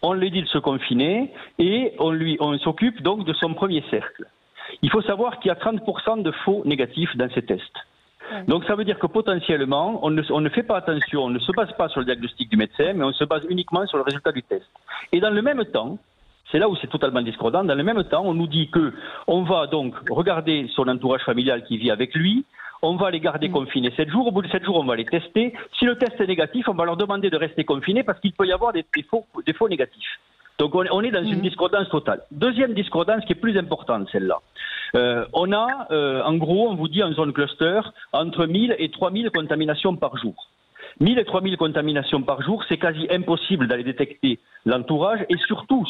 on lui dit de se confiner et on s'occupe donc de son premier cercle. Il faut savoir qu'il y a 30% de faux négatifs dans ces tests. Ouais. Donc ça veut dire que potentiellement, on ne fait pas attention, on ne se base pas sur le diagnostic du médecin, mais on se base uniquement sur le résultat du test. Et dans le même temps, c'est là où c'est totalement discordant, dans le même temps, on nous dit qu'on va donc regarder son entourage familial qui vit avec lui, on va les garder confinés 7 jours, au bout de 7 jours, on va les tester. Si le test est négatif, on va leur demander de rester confinés parce qu'il peut y avoir des faux négatifs. Donc on est dans une discordance totale. Deuxième discordance qui est plus importante, celle-là. On a, en gros, on vous dit en zone cluster, entre 1000 et 3000 contaminations par jour. 1000 et 3000 contaminations par jour, c'est quasi impossible d'aller détecter l'entourage. Et surtout,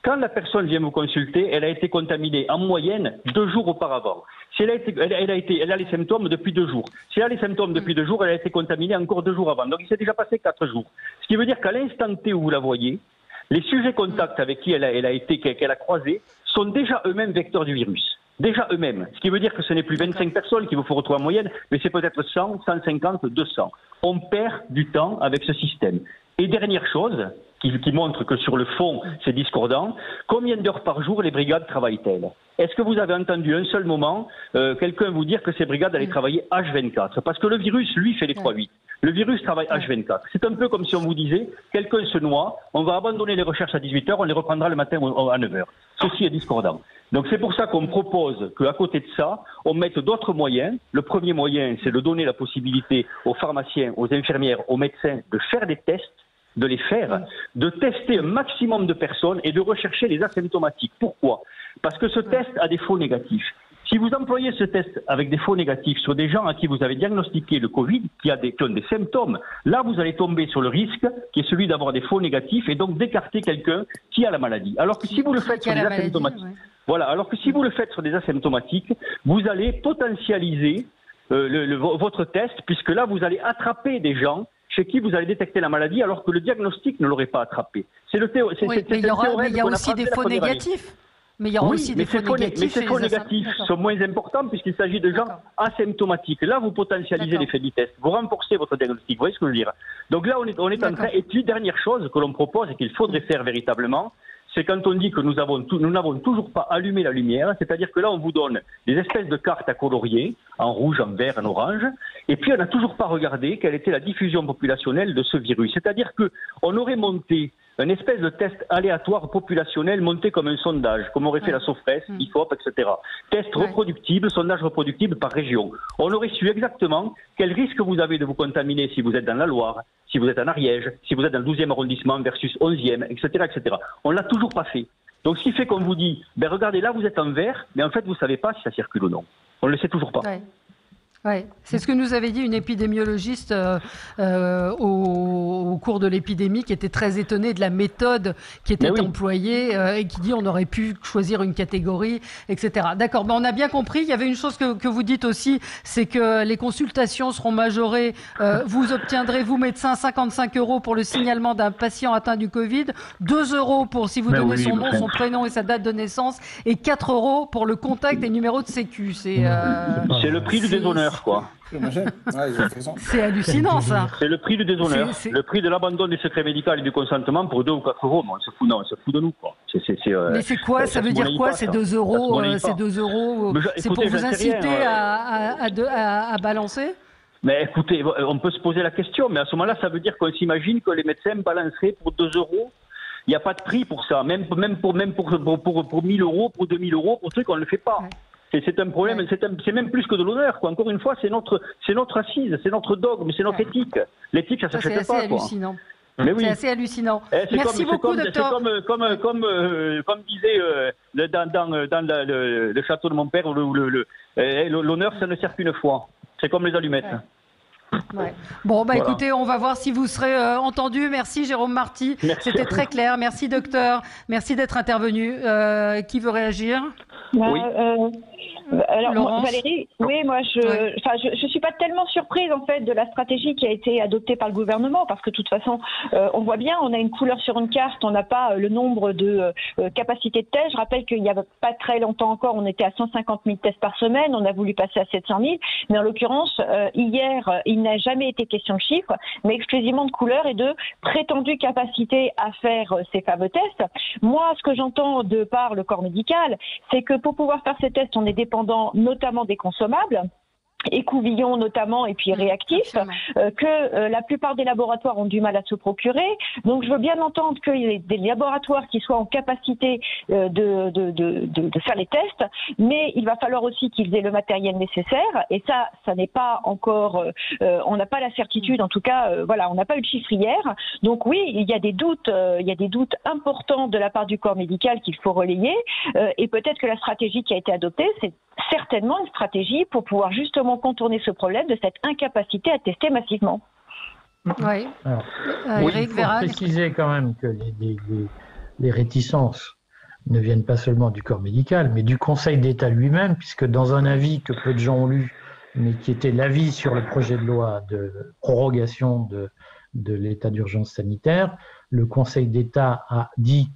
quand la personne vient vous consulter, elle a été contaminée en moyenne 2 jours auparavant. Si elle a les symptômes depuis 2 jours. Si elle a les symptômes depuis 2 jours, elle a été contaminée encore 2 jours avant. Donc il s'est déjà passé 4 jours. Ce qui veut dire qu'à l'instant T où vous la voyez, les sujets contacts avec qui qu'elle a croisé sont déjà eux-mêmes vecteurs du virus. Déjà eux-mêmes. Ce qui veut dire que ce n'est plus 25 personnes qu'il vous faut retrouver en moyenne, mais c'est peut-être 100, 150, 200. On perd du temps avec ce système. Et dernière chose, qui montrent que sur le fond, c'est discordant. Combien d'heures par jour les brigades travaillent-elles? Est-ce que vous avez entendu un seul moment quelqu'un vous dire que ces brigades allaient travailler H24? Parce que le virus, lui, fait les 3-8. Le virus travaille H24. C'est un peu comme si on vous disait, quelqu'un se noie, on va abandonner les recherches à 18h, on les reprendra le matin à 9h. Ceci est discordant. Donc c'est pour ça qu'on propose qu'à côté de ça, on mette d'autres moyens. Le premier moyen, c'est de donner la possibilité aux pharmaciens, aux infirmières, aux médecins de faire des tests, de les faire, de tester un maximum de personnes et de rechercher les asymptomatiques. Pourquoi? Parce que ce test a des faux négatifs. Si vous employez ce test avec des faux négatifs sur des gens à qui vous avez diagnostiqué le Covid, qui ont des symptômes, là vous allez tomber sur le risque qui est celui d'avoir des faux négatifs et donc d'écarter quelqu'un qui a la maladie. Alors que si vous le faites sur des asymptomatiques, voilà, alors que si vous le faites sur des asymptomatiques, vous allez potentialiser votre test, puisque là vous allez attraper des gens chez qui vous allez détecter la maladie alors que le diagnostic ne l'aurait pas attrapé. C'est le théorème. Mais il y a aussi des faux négatifs. Mais il y a aussi des faux négatifs. Mais ces faux négatifs sont moins importants puisqu'il s'agit de gens asymptomatiques. Là, vous potentialisez l'effet du test. Vous renforcez votre diagnostic. Vous voyez ce que je veux dire? Donc là, on est en train. Et puis, dernière chose que l'on propose et qu'il faudrait faire véritablement, c'est quand on dit que nous n'avons toujours pas allumé la lumière, c'est-à-dire que là, on vous donne des espèces de cartes à colorier, en rouge, en vert, en orange, et puis on n'a toujours pas regardé quelle était la diffusion populationnelle de ce virus. C'est-à-dire qu'on aurait monté une espèce de test aléatoire populationnel monté comme un sondage, comme aurait fait la Sofres, IFOP, etc. Test reproductible, sondage reproductible par région. On aurait su exactement quel risque vous avez de vous contaminer si vous êtes dans la Loire, si vous êtes en Ariège, si vous êtes dans le 12e arrondissement versus 11e, etc., etc. On ne l'a toujours pas fait. Donc ce qui fait qu'on vous dit, ben regardez là vous êtes en vert, mais en fait vous ne savez pas si ça circule ou non. On ne le sait toujours pas. Ouais, c'est ce que nous avait dit une épidémiologiste au cours de l'épidémie, qui était très étonnée de la méthode qui était employée et qui dit on aurait pu choisir une catégorie, etc. D'accord, mais on a bien compris. Il y avait une chose que vous dites aussi, c'est que les consultations seront majorées. Vous obtiendrez, vous médecin, 55 € pour le signalement d'un patient atteint du Covid, 2 € pour si vous donnez son nom, son prénom et sa date de naissance, et 4 € pour le contact et numéro de sécu. C'est le prix du déshonneur. C'est hallucinant ça. C'est le prix du déshonneur, le prix de l'abandon du secret médical et du consentement pour 2 ou 4 €. On se fout de nous quoi. Mais c'est quoi? Ça veut dire quoi ces 2 €? Ces 2 €, c'est pour vous inciter à balancer? Mais écoutez, on peut se poser la question, mais à ce moment-là, ça veut dire qu'on s'imagine que les médecins balanceraient pour 2 €. Il n'y a pas de prix pour ça, même pour 1 000 €, pour 2 000 €, pour truc, on ne le fait pas. C'est un problème, c'est même plus que de l'honneur, quoi. Encore une fois, c'est notre assise, c'est notre dogme, c'est notre éthique. L'éthique, ça s'achète pas, quoi. C'est hallucinant. Mais oui. C'est assez hallucinant. Merci beaucoup, docteur. C'est comme disait dans le château de mon père, l'honneur, ça ne sert qu'une fois. C'est comme les allumettes. Ouais. Bon, bah écoutez, on va voir si vous serez entendu. Merci Jérôme Marty. C'était très clair. Merci docteur. Merci d'être intervenu. Qui veut réagir? Oui. Alors Valérie, oui, moi je suis pas tellement surprise en fait de la stratégie qui a été adoptée par le gouvernement, parce que de toute façon on voit bien, on a une couleur sur une carte, on n'a pas le nombre de capacités de tests. Je rappelle qu'il n'y a pas très longtemps encore, on était à 150 000 tests par semaine, on a voulu passer à 700 000, mais en l'occurrence hier il n'a jamais été question de chiffres, mais exclusivement de couleur et de prétendue capacité à faire ces fameux tests. Moi, ce que j'entends de par le corps médical, c'est que pour pouvoir faire ces tests, on est dépendant notamment des consommables, écouvillons notamment et puis réactifs, que la plupart des laboratoires ont du mal à se procurer. Donc je veux bien entendre qu'il y ait des laboratoires qui soient en capacité de faire les tests, mais il va falloir aussi qu'ils aient le matériel nécessaire, et ça n'est pas encore, on n'a pas la certitude, en tout cas, voilà, on n'a pas eu de chiffre hier. Donc oui, il y a des doutes importants de la part du corps médical qu'il faut relayer, et peut-être que la stratégie qui a été adoptée, c'est certainement une stratégie pour pouvoir justement contourner ce problème de cette incapacité à tester massivement. Oui. Il faut préciser quand même que les réticences ne viennent pas seulement du corps médical, mais du Conseil d'État lui-même, puisque dans un avis que peu de gens ont lu, mais qui était l'avis sur le projet de loi de prorogation de l'état d'urgence sanitaire, le Conseil d'État a dit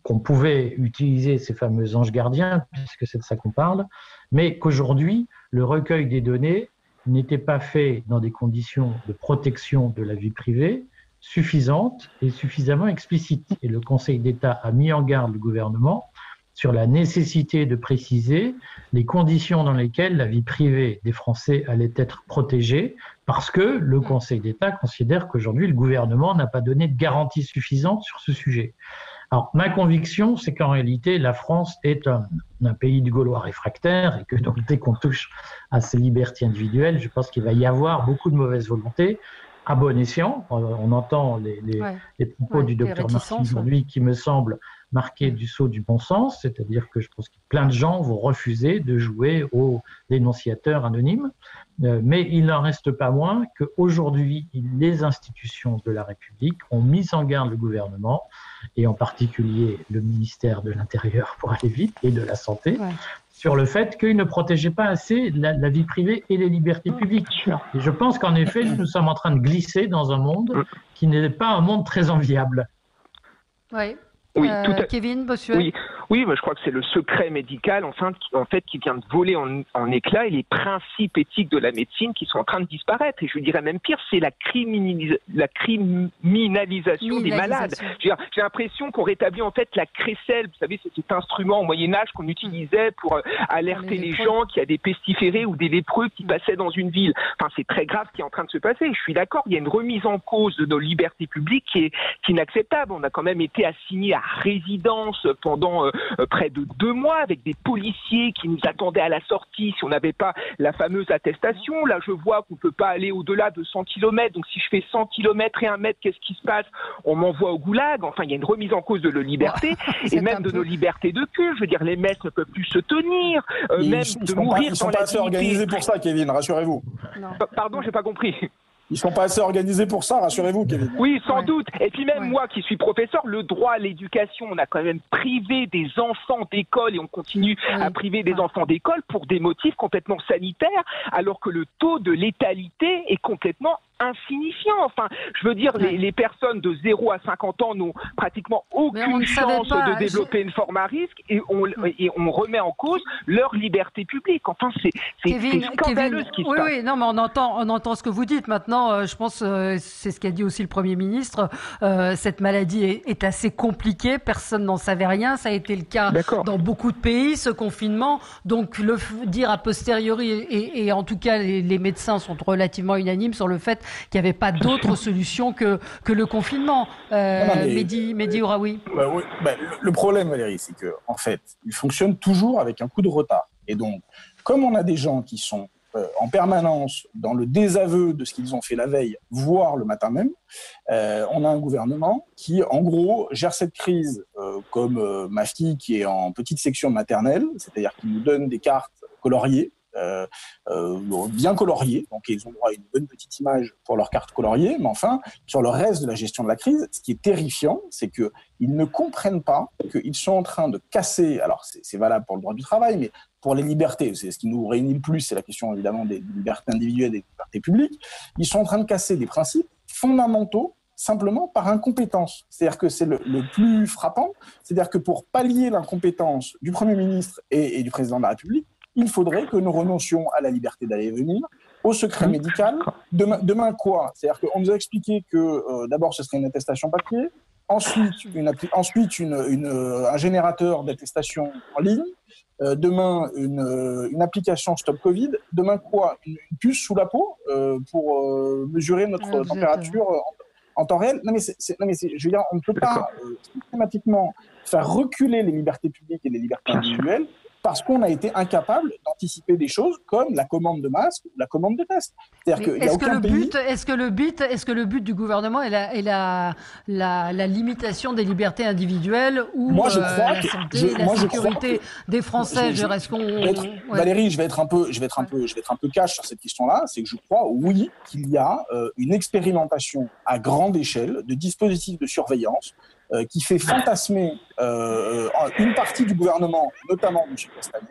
qu'on pouvait utiliser ces fameux anges gardiens, puisque c'est de ça qu'on parle, mais qu'aujourd'hui, le recueil des données n'était pas fait dans des conditions de protection de la vie privée, suffisante et suffisamment explicite. Et le Conseil d'État a mis en garde le gouvernement sur la nécessité de préciser les conditions dans lesquelles la vie privée des Français allait être protégée, parce que le Conseil d'État considère qu'aujourd'hui, le gouvernement n'a pas donné de garantie suffisante sur ce sujet. Alors, ma conviction, c'est qu'en réalité, la France est un pays de Gaulois réfractaires et que donc, dès qu'on touche à ces libertés individuelles, je pense qu'il va y avoir beaucoup de mauvaise volonté. À bon escient, on entend les propos du docteur Marty aujourd'hui qui me semblent marquer du sceau du bon sens, c'est-à-dire que je pense que plein de gens vont refuser de jouer aux dénonciateurs anonymes, mais il n'en reste pas moins qu'aujourd'hui, les institutions de la République ont mis en garde le gouvernement, et en particulier le ministère de l'Intérieur pour aller vite, et de la Santé, sur le fait qu'il ne protégeait pas assez la vie privée et les libertés publiques. Et je pense qu'en effet, nous sommes en train de glisser dans un monde qui n'est pas un monde très enviable. Oui. Oui, Kevin Bossuet. Oui, mais je crois que c'est le secret médical en fait qui vient de voler en éclats, et les principes éthiques de la médecine qui sont en train de disparaître. Et je dirais même pire, c'est la criminalisation des malades. J'ai l'impression qu'on rétablit en fait la crécelle. Vous savez, c'est cet instrument au Moyen-Âge qu'on utilisait pour alerter les gens qu'il y a des pestiférés ou des lépreux qui passaient dans une ville. Enfin, c'est très grave ce qui est en train de se passer. Je suis d'accord, il y a une remise en cause de nos libertés publiques qui est inacceptable. On a quand même été assigné à résidence pendant près de 2 mois avec des policiers qui nous attendaient à la sortie si on n'avait pas la fameuse attestation. Là, je vois qu'on ne peut pas aller au-delà de 100 km. Donc, si je fais 100 km et 1 mètre, qu'est-ce qui se passe? On m'envoie au goulag. Enfin, il y a une remise en cause de nos libertés et même de nos libertés de culte. Je veux dire, les messes ne peuvent plus se tenir, même de mourir. Ils ne sont pas assez organisés pour ça, Kevin, rassurez-vous. Pardon, j'ai pas compris. Ils ne sont pas assez organisés pour ça, rassurez-vous, Kevin. Oui, sans doute. Et puis même moi qui suis professeur, le droit à l'éducation, on a quand même privé des enfants d'école et on continue à priver des enfants d'école pour des motifs complètement sanitaires, alors que le taux de létalité est complètement insignifiant. Enfin, je veux dire, les personnes de 0 à 50 ans n'ont pratiquement aucune chance de développer une forme à risque et on remet en cause leur liberté publique. Enfin, c'est scandaleux ce qui se passe. Oui, non, mais on entend ce que vous dites. Maintenant, je pense, c'est ce qu'a dit aussi le Premier ministre, cette maladie est assez compliquée, personne n'en savait rien, ça a été le cas dans beaucoup de pays, ce confinement. Donc, le dire a posteriori, et en tout cas, les médecins sont relativement unanimes sur le fait qu'il n'y avait pas d'autre solution que le confinement. Mehdi Ouraoui. Le problème, Valérie, c'est qu'en fait, il fonctionne toujours avec un coup de retard. Et donc, comme on a des gens qui sont en permanence dans le désaveu de ce qu'ils ont fait la veille, voire le matin même, on a un gouvernement qui, en gros, gère cette crise comme ma fille qui est en petite section maternelle, c'est-à-dire qu'il nous donne des cartes coloriées, bien coloriées, donc ils ont droit à une bonne petite image pour leur carte coloriée, mais enfin, sur le reste de la gestion de la crise, ce qui est terrifiant, c'est qu'ils ne comprennent pas qu'ils sont en train de casser, alors c'est valable pour le droit du travail, mais pour les libertés, c'est ce qui nous réunit le plus, c'est la question évidemment des libertés individuelles et des libertés publiques, ils sont en train de casser des principes fondamentaux simplement par incompétence. C'est-à-dire que c'est le plus frappant, c'est-à-dire que pour pallier l'incompétence du Premier ministre et du Président de la République, il faudrait que nous renoncions à la liberté d'aller et venir, au secret médical. Demain quoi? C'est-à-dire qu'on nous a expliqué que d'abord ce serait une attestation papier, ensuite un générateur d'attestation en ligne, demain une application Stop Covid, demain quoi? Une puce sous la peau pour mesurer notre température en temps réel. Non mais je veux dire, on ne peut pas systématiquement faire reculer les libertés publiques et les libertés individuelles parce qu'on a été incapable d'anticiper des choses comme la commande de masques ou la commande de tests. Est-ce que le but du gouvernement est la limitation des libertés individuelles ou la santé, la sécurité des Français? Valérie, je vais être un peu cash sur cette question-là. C'est que je crois, oui, qu'il y a une expérimentation à grande échelle de dispositifs de surveillance qui fait fantasmer une partie du gouvernement, notamment M. Castaner.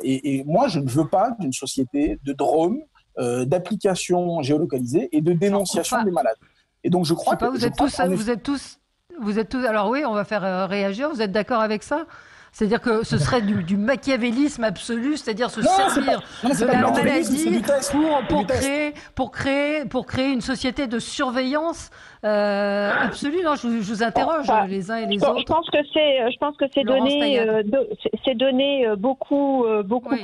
Et moi, je ne veux pas d'une société de drones, d'applications géolocalisées et de dénonciation des malades. Et donc, je crois que... Vous êtes tous... Alors oui, on va faire réagir. Vous êtes d'accord avec ça? C'est-à-dire que ce serait du machiavélisme absolu, c'est-à-dire se servir de la maladie pour créer une société de surveillance absolue. Non, je vous interroge les uns et les autres. Je pense que c'est donner beaucoup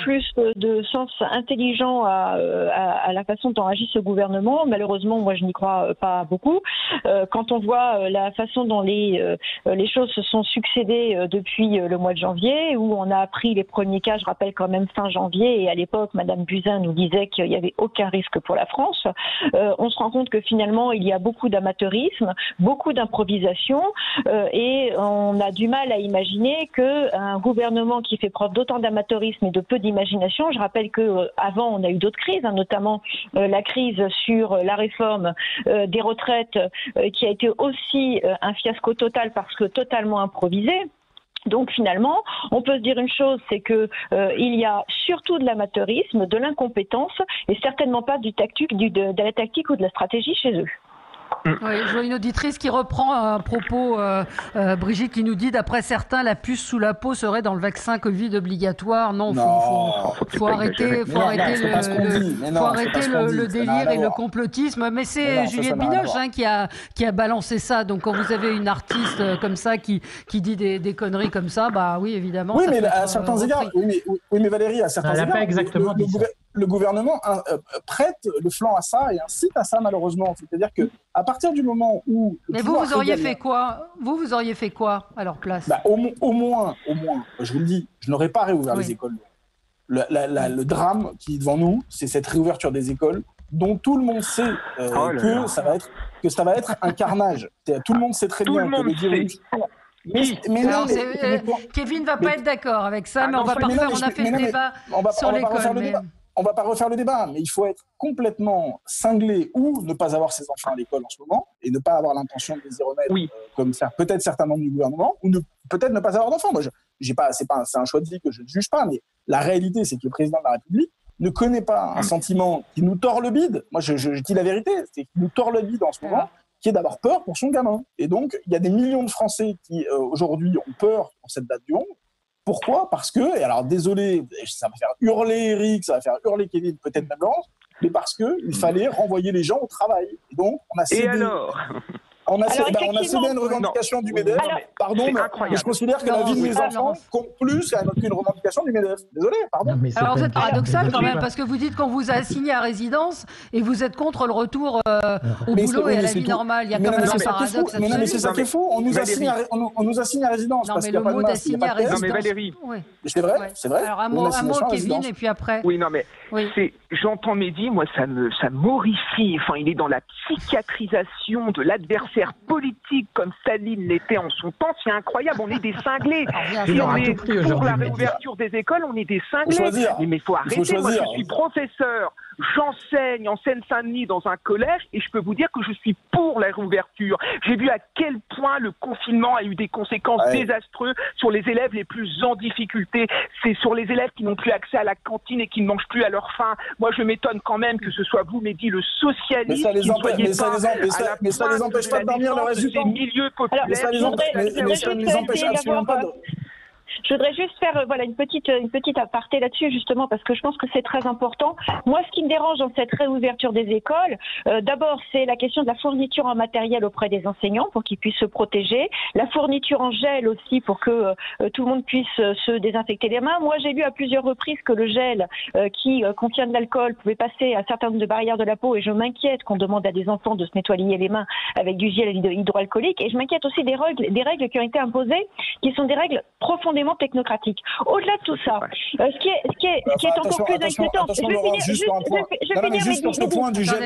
plus de sens intelligent à la façon dont agit ce gouvernement. Malheureusement, moi, je n'y crois pas beaucoup. Quand on voit la façon dont les choses se sont succédées depuis le mois de janvier, où on a appris les premiers cas, je rappelle quand même fin janvier, et à l'époque, Madame Buzyn nous disait qu'il n'y avait aucun risque pour la France. On se rend compte que finalement, il y a beaucoup d'amateurisme, beaucoup d'improvisation, et on a du mal à imaginer qu'un gouvernement qui fait preuve d'autant d'amateurisme et de peu d'imagination, je rappelle qu'avant, on a eu d'autres crises, notamment la crise sur la réforme des retraites, qui a été aussi un fiasco total parce que totalement improvisé. Donc finalement, on peut se dire une chose, c'est que il y a surtout de l'amateurisme, de l'incompétence et certainement pas de la tactique ou de la stratégie chez eux. Oui, je vois une auditrice qui reprend un propos, Brigitte, qui nous dit, d'après certains, la puce sous la peau serait dans le vaccin Covid obligatoire. Non, faut arrêter le délire et le complotisme. Mais c'est Juliette Binoche qui a balancé ça. Donc quand vous avez une artiste comme ça qui dit des conneries comme ça, bah oui, évidemment. Oui, mais à certains égards, mais Valérie, à certains égards, pas exactement dit ça. Le gouvernement prête le flanc à ça et incite à ça, malheureusement. C'est-à-dire que à partir du moment où... Mais vous auriez fait quoi? Vous auriez fait quoi à leur place? Au moins, je vous le dis, je n'aurais pas réouvert les écoles. Le drame qui est devant nous, c'est cette réouverture des écoles dont tout le monde sait que ça va être un carnage. Tout le monde sait très bien que le virus... Kevin ne va pas être d'accord avec ça, mais on va pas refaire. On a fait le débat sur l'école. On ne va pas refaire le débat, mais il faut être complètement cinglé ou ne pas avoir ses enfants à l'école en ce moment et ne pas avoir l'intention de les y remettre, comme faire peut-être certains membres du gouvernement, ou peut-être ne pas avoir d'enfants. Moi, c'est un choix de vie que je ne juge pas, mais la réalité, c'est que le président de la République ne connaît pas un sentiment qui nous tord le bide. Moi, je dis la vérité, c'est qu'il nous tord le bide en ce moment, qui est d'avoir peur pour son gamin. Et donc, il y a des millions de Français qui, aujourd'hui, ont peur pour cette date du 11. Pourquoi? Parce que, et alors désolé, ça va faire hurler Eric, ça va faire hurler Kevin, peut-être même Laurence, mais parce qu'il fallait renvoyer les gens au travail. Et donc, on a cédé... Et alors on a cédé une revendication du MEDEF. Pardon, mais je considère que la vie de mes enfants compte plus qu'une revendication du MEDEF. Désolé, pardon. Alors vous êtes paradoxal quand même, parce que vous dites qu'on vous a assigné à résidence et vous êtes contre le retour au boulot et à la vie normale. Il y a quand même un paradoxe. Mais c'est ça qui est fou. On nous assigne à résidence. Non, mais le mot d'assigner à résidence. Non, mais Valérie. C'est vrai. Alors un mot, Kevin, et puis après. Oui, non, mais j'entends Mehdi, moi, ça m'horrifie. Enfin, il est dans la psychiatrisation de l'adversaire politique comme Staline l'était en son temps. C'est incroyable, on est des cinglés. Si on est pour la réouverture des écoles, on est des cinglés. Mais il faut arrêter. Moi, je suis professeur. J'enseigne en Seine-Saint-Denis dans un collège et je peux vous dire que je suis pour la réouverture. J'ai vu à quel point le confinement a eu des conséquences désastreuses sur les élèves les plus en difficulté. C'est sur les élèves qui n'ont plus accès à la cantine et qui ne mangent plus à leur faim. Moi, je m'étonne quand même que ce soit vous, Mehdi, le socialiste. Mais ça les empêche pas de dormir le reste du temps. Milieux populaires. Mais ça les empêche absolument pas de... Je voudrais juste faire une petite aparté là-dessus, justement, parce que je pense que c'est très important. Moi, ce qui me dérange dans cette réouverture des écoles, d'abord, c'est la question de la fourniture en matériel auprès des enseignants pour qu'ils puissent se protéger, la fourniture en gel aussi pour que tout le monde puisse se désinfecter les mains. Moi, j'ai vu à plusieurs reprises que le gel qui contient de l'alcool pouvait passer un certain nombre de barrières de la peau, et je m'inquiète qu'on demande à des enfants de se nettoyer les mains avec du gel hydroalcoolique, et je m'inquiète aussi des règles qui ont été imposées, qui sont des règles profondément technocratique. Au-delà de tout ça, ce qui est encore plus inquiétant, je vais finir juste sur ce point du gel,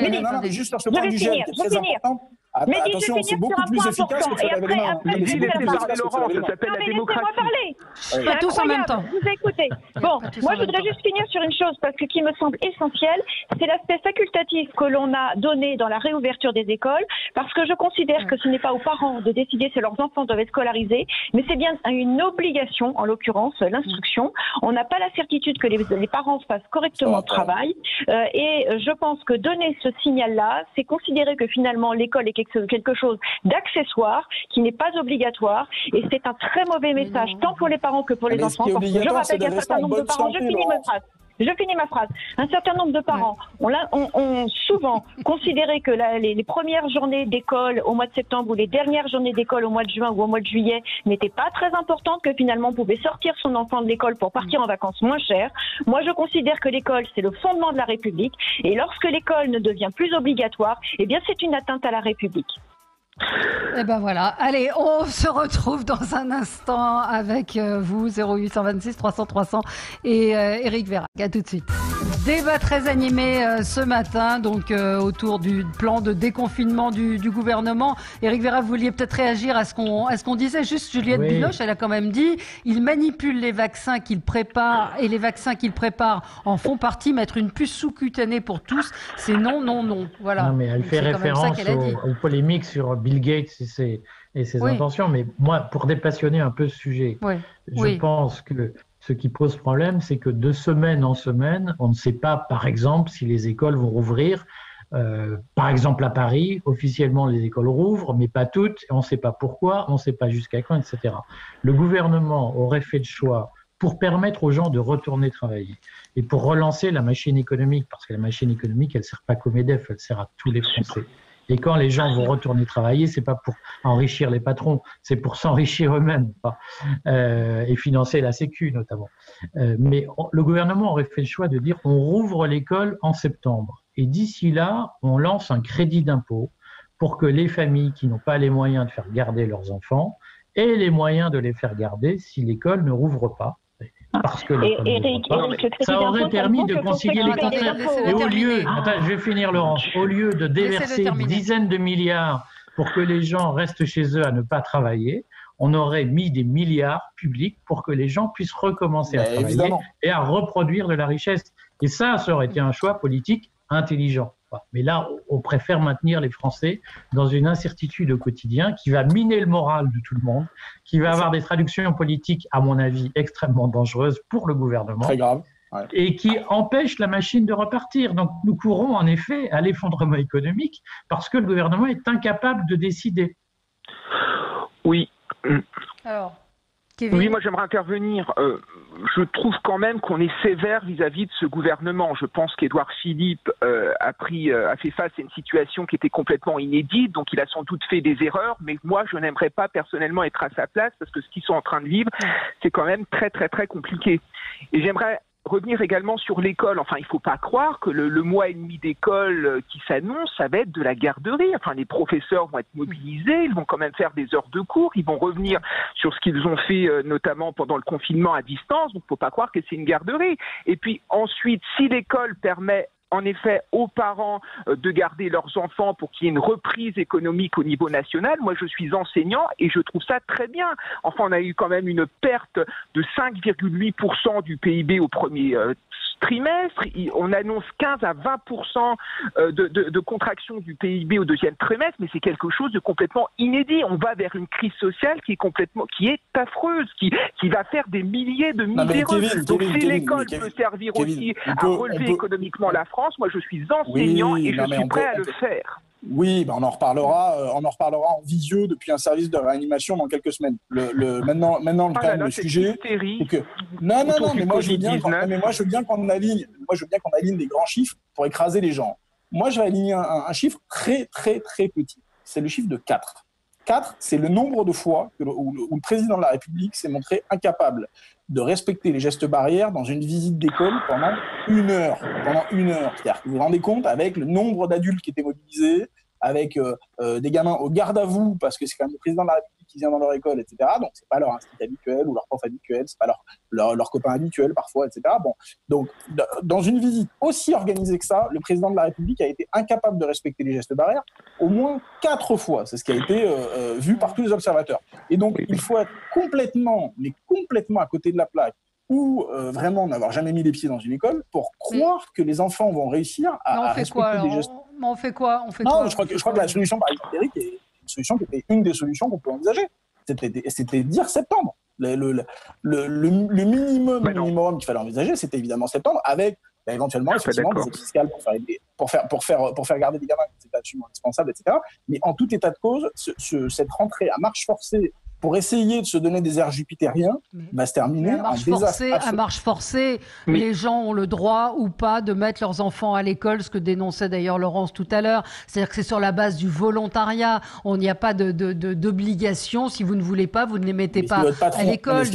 juste sur ce point du gel qui est très important. Attention, c'est beaucoup plus efficace que de laver les mains. Ça s'appelle la démocratie. Pas tous en même temps. Vous écoutez. Bon, moi je voudrais juste finir sur une chose parce que qui me semble essentielle, c'est l'aspect facultatif que l'on a donné dans la réouverture des écoles, parce que je considère que ce n'est pas aux parents de décider si leurs enfants doivent être scolarisés, mais c'est bien une obligation, en l'occurrence l'instruction. On n'a pas la certitude que les parents fassent correctement le travail, et je pense que donner ce signal-là, c'est considérer que finalement l'école est quelque quelque chose d'accessoire, qui n'est pas obligatoire, et c'est un très mauvais message, tant pour les parents que pour les enfants. Je rappelle qu'un certain nombre de parents, je finis ma phrase. Un certain nombre de parents ont souvent considéré que les premières journées d'école au mois de septembre ou les dernières journées d'école au mois de juin ou au mois de juillet n'étaient pas très importantes, que finalement on pouvait sortir son enfant de l'école pour partir en vacances moins chères. Moi, je considère que l'école, c'est le fondement de la République, et lorsque l'école ne devient plus obligatoire, eh bien c'est une atteinte à la République. Eh ben voilà, allez, on se retrouve dans un instant avec vous, 0826 300 300 et Éric Vérac. À tout de suite. Débat très animé ce matin, donc autour du plan de déconfinement du gouvernement. Éric Vérac, vous vouliez peut-être réagir à ce qu'on disait. Juste Juliette Binoche, elle a quand même dit, il manipule les vaccins qu'il prépare, et les vaccins qu'il prépare en font partie. Mettre une puce sous-cutanée pour tous, c'est non, non, non. Voilà. Non, mais elle fait référence aux polémiques sur Bill Gates et ses intentions. Mais moi, pour dépassionner un peu ce sujet, je pense que ce qui pose problème, c'est que de semaine en semaine, on ne sait pas, par exemple, si les écoles vont rouvrir. Par exemple, à Paris, officiellement, les écoles rouvrent, mais pas toutes. Et on ne sait pas pourquoi, on ne sait pas jusqu'à quand, etc. Le gouvernement aurait fait le choix pour permettre aux gens de retourner travailler et pour relancer la machine économique, parce que la machine économique, elle ne sert pas qu'au MEDEF, elle sert à tous les Français. Et quand les gens vont retourner travailler, c'est pas pour enrichir les patrons, c'est pour s'enrichir eux-mêmes et financer la Sécu notamment. Mais le gouvernement aurait fait le choix de dire on rouvre l'école en septembre. Et d'ici là, on lance un crédit d'impôt pour que les familles qui n'ont pas les moyens de faire garder leurs enfants aient les moyens de les faire garder si l'école ne rouvre pas. Parce que ça aurait permis de concilier les contraires. Et au lieu, je vais finir Laurence, au lieu de déverser des dizaines de milliards pour que les gens restent chez eux à ne pas travailler, on aurait mis des milliards publics pour que les gens puissent recommencer à travailler et à reproduire de la richesse. Et ça aurait été un choix politique intelligent. Mais là, on préfère maintenir les Français dans une incertitude au quotidien qui va miner le moral de tout le monde, qui va avoir des traductions politiques, à mon avis, extrêmement dangereuses pour le gouvernement. Très grave. Et qui empêche la machine de repartir. Donc nous courons en effet à l'effondrement économique parce que le gouvernement est incapable de décider. Oui. Alors, Kevin. Oui, moi j'aimerais intervenir. Je trouve quand même qu'on est sévère vis-à-vis de ce gouvernement. Je pense qu'Édouard Philippe a fait face à une situation qui était complètement inédite, donc il a sans doute fait des erreurs, mais moi je n'aimerais pas personnellement être à sa place parce que ce qu'ils sont en train de vivre, c'est quand même très très très compliqué. Et j'aimerais revenir également sur l'école. Enfin, il ne faut pas croire que le mois et demi d'école qui s'annonce, ça va être de la garderie. Enfin, les professeurs vont être mobilisés, ils vont quand même faire des heures de cours, ils vont revenir sur ce qu'ils ont fait notamment pendant le confinement à distance. Donc, il ne faut pas croire que c'est une garderie. Et puis ensuite, si l'école permet en effet aux parents de garder leurs enfants pour qu'il y ait une reprise économique au niveau national. Moi, je suis enseignant et je trouve ça très bien. Enfin, on a eu quand même une perte de 5,8% du PIB au premier trimestre. On annonce 15 à 20% de contraction du PIB au deuxième trimestre, mais c'est quelque chose de complètement inédit. On va vers une crise sociale qui est affreuse, qui va faire des milliers de miséreux. Donc si l'école peut servir aussi à relever économiquement la France, moi je suis enseignant et je suis prêt à le faire. Oui, on en reparlera en visio depuis un service de réanimation dans quelques semaines. Maintenant, le sujet, c'est que non, mais moi je veux bien qu'on aligne des grands chiffres pour écraser les gens. Moi, je vais aligner un chiffre très très très petit. C'est le chiffre de 4. 4, c'est le nombre de fois où le président de la République s'est montré incapable de respecter les gestes barrières dans une visite d'école pendant une heure. C'est-à-dire que vous vous rendez compte avec le nombre d'adultes qui étaient mobilisés, avec des gamins au garde à vous, parce que c'est quand même le président de la République qui vient dans leur école, etc. Donc, c'est pas leur institut habituel ou leur prof habituel, c'est pas leur copain habituel parfois, etc. Bon. Donc, dans une visite aussi organisée que ça, le président de la République a été incapable de respecter les gestes barrières au moins 4 fois. C'est ce qui a été vu par tous les observateurs. Et donc, il faut être complètement à côté de la plaque ou vraiment n'avoir jamais mis les pieds dans une école pour croire que les enfants vont réussir à respecter des gestes. On fait quoi Je crois que la solution, par exemple, Eric, est une solution qui était une des solutions qu'on peut envisager. C'était dire septembre. Le minimum qu'il fallait envisager, c'était évidemment septembre, avec éventuellement, effectivement, des aides fiscales pour faire garder des gamins, c'est absolument indispensable, etc. Mais en tout état de cause, cette rentrée à marche forcée pour essayer de se donner des airs jupitériens va se terminer en désastre. À marche forcée, les gens ont le droit ou pas de mettre leurs enfants à l'école, ce que dénonçait d'ailleurs Laurence tout à l'heure. C'est-à-dire que c'est sur la base du volontariat. On n'y a pas d'obligation. Si vous ne voulez pas, vous ne les mettez pas à l'école.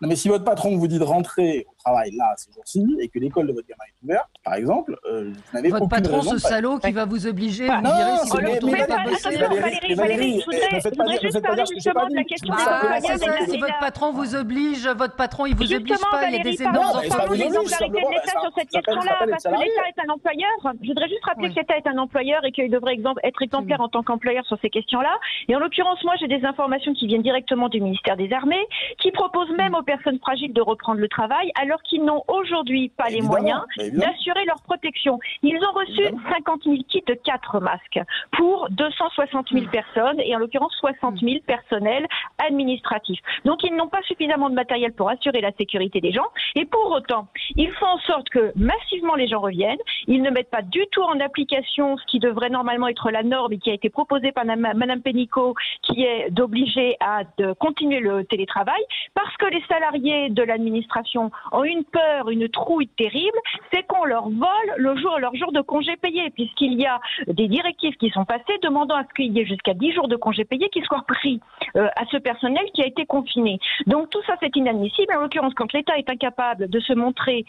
Non, mais si votre patron vous dit de rentrer au travail là, ces jours-ci, et que l'école de votre gamin est ouverte, par exemple, vous n'avez aucune raison. Votre patron, ce salaud qui va vous obliger à vous virer si vous ne retournez pas bosser. Valérie, je voudrais juste parler justement de la question des employeurs. Si votre patron vous oblige, votre patron, il vous oblige pas, il y a des énormes enfants. Parlons des exemplarités de l'État sur cette question-là, parce que l'État est un employeur. Je voudrais juste rappeler que l'État est un employeur et qu'il devrait être exemplaire en tant qu'employeur sur ces questions-là. Et en l'occurrence, moi, j'ai des informations qui viennent directement du ministère des Armées, qui proposent même aux personnes fragiles de reprendre le travail, alors qu'ils n'ont aujourd'hui pas les moyens d'assurer leur protection. Ils ont reçu 50 000 kits de 4 masques pour 260 000 personnes, et en l'occurrence 60 000 personnels administratifs. Donc ils n'ont pas suffisamment de matériel pour assurer la sécurité des gens, et pour autant, ils font en sorte que massivement les gens reviennent. Ils ne mettent pas du tout en application ce qui devrait normalement être la norme et qui a été proposée par Madame Pénicaud, qui est d'obliger à continuer le télétravail, parce que les salariés de l'administration ont une peur, une trouille terrible, c'est qu'on leur vole leur jour de congé payé, puisqu'il y a des directives qui sont passées demandant à ce qu'il y ait jusqu'à 10 jours de congé payé qui soient pris à ce personnel qui a été confiné. Donc tout ça, c'est inadmissible. En l'occurrence, quand l'État est incapable de se montrer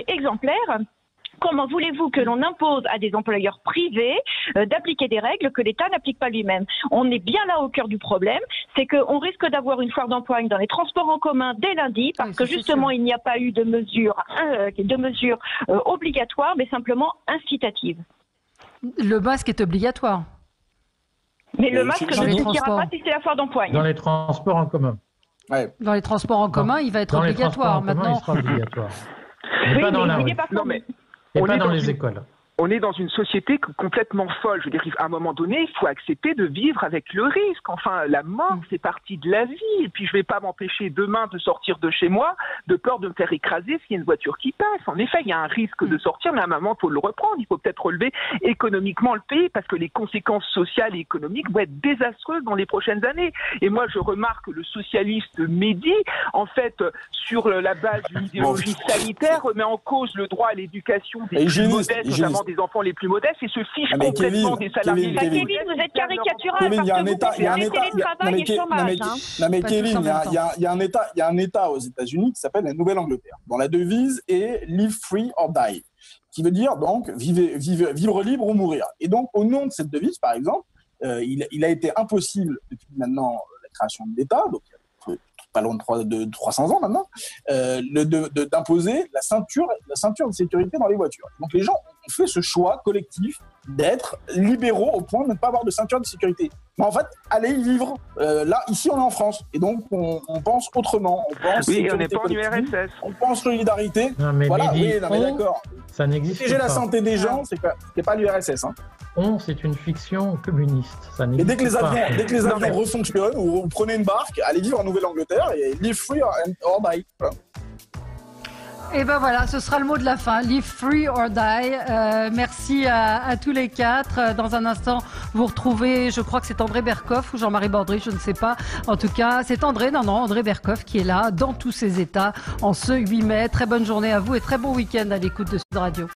exemplaire, comment voulez-vous que l'on impose à des employeurs privés d'appliquer des règles que l'État n'applique pas lui-même? On est bien là au cœur du problème, c'est qu'on risque d'avoir une foire d'empoigne dans les transports en commun dès lundi, parce que justement il n'y a pas eu de mesures obligatoires, mais simplement incitatives. Le masque est obligatoire. Mais le masque ne suffira pas si c'est la foire d'empoigne. Dans les transports en commun. Ouais. Dans les transports en commun, il va être obligatoire maintenant. Il sera obligatoire. Mais pas dans la rue. Et pas dans les écoles. On est dans une société complètement folle. Je veux dire, à un moment donné, il faut accepter de vivre avec le risque. Enfin, la mort, c'est partie de la vie. Et puis, je ne vais pas m'empêcher demain de sortir de chez moi de peur de me faire écraser s'il y a une voiture qui passe. En effet, il y a un risque de sortir, mais à un moment, il faut le reprendre. Il faut peut-être relever économiquement le pays, parce que les conséquences sociales et économiques vont être désastreuses dans les prochaines années. Et moi, je remarque que le socialiste Mehdi, en fait, sur la base d'une idéologie sanitaire, remet en cause le droit à l'éducation des plus modestes, notamment des enfants les plus modestes, et se fiche complètement des salariés. Kevin, vous êtes caricatural, Kevin, parce que vous télétravail et chômage. Non mais Kevin, il y a un État aux États-Unis qui s'appelle la Nouvelle-Angleterre, dont la devise est « Live free or die », qui veut dire donc vivre libre ou mourir. Et donc, au nom de cette devise, par exemple, il a été impossible depuis maintenant la création de l'État, donc pas loin de 300 ans maintenant, d'imposer la ceinture de sécurité dans les voitures. Donc les gens ont fait ce choix collectif d'être libéraux au point de ne pas avoir de ceinture de sécurité. Mais en fait, allez y vivre. Là, ici, on est en France. Et donc, on pense autrement. On pense on n'est pas en URSS. On pense solidarité. Non, mais voilà, mais d'accord. Ça n'existe pas. Protéger la santé des gens, c'est pas l'URSS. Hein. C'est une fiction communiste. Ça et dès que les avions refonctionnent, ou vous prenez une barque, allez vivre en Nouvelle-Angleterre et live free or die. Voilà. Et ben voilà, ce sera le mot de la fin. Live free or die. Merci à tous les quatre. Dans un instant, vous retrouvez, je crois que c'est André Berkoff ou Jean-Marie Bordry, je ne sais pas. En tout cas, c'est André Berkoff qui est là dans tous ses états en ce 8 mai. Très bonne journée à vous et très bon week-end à l'écoute de Sud Radio.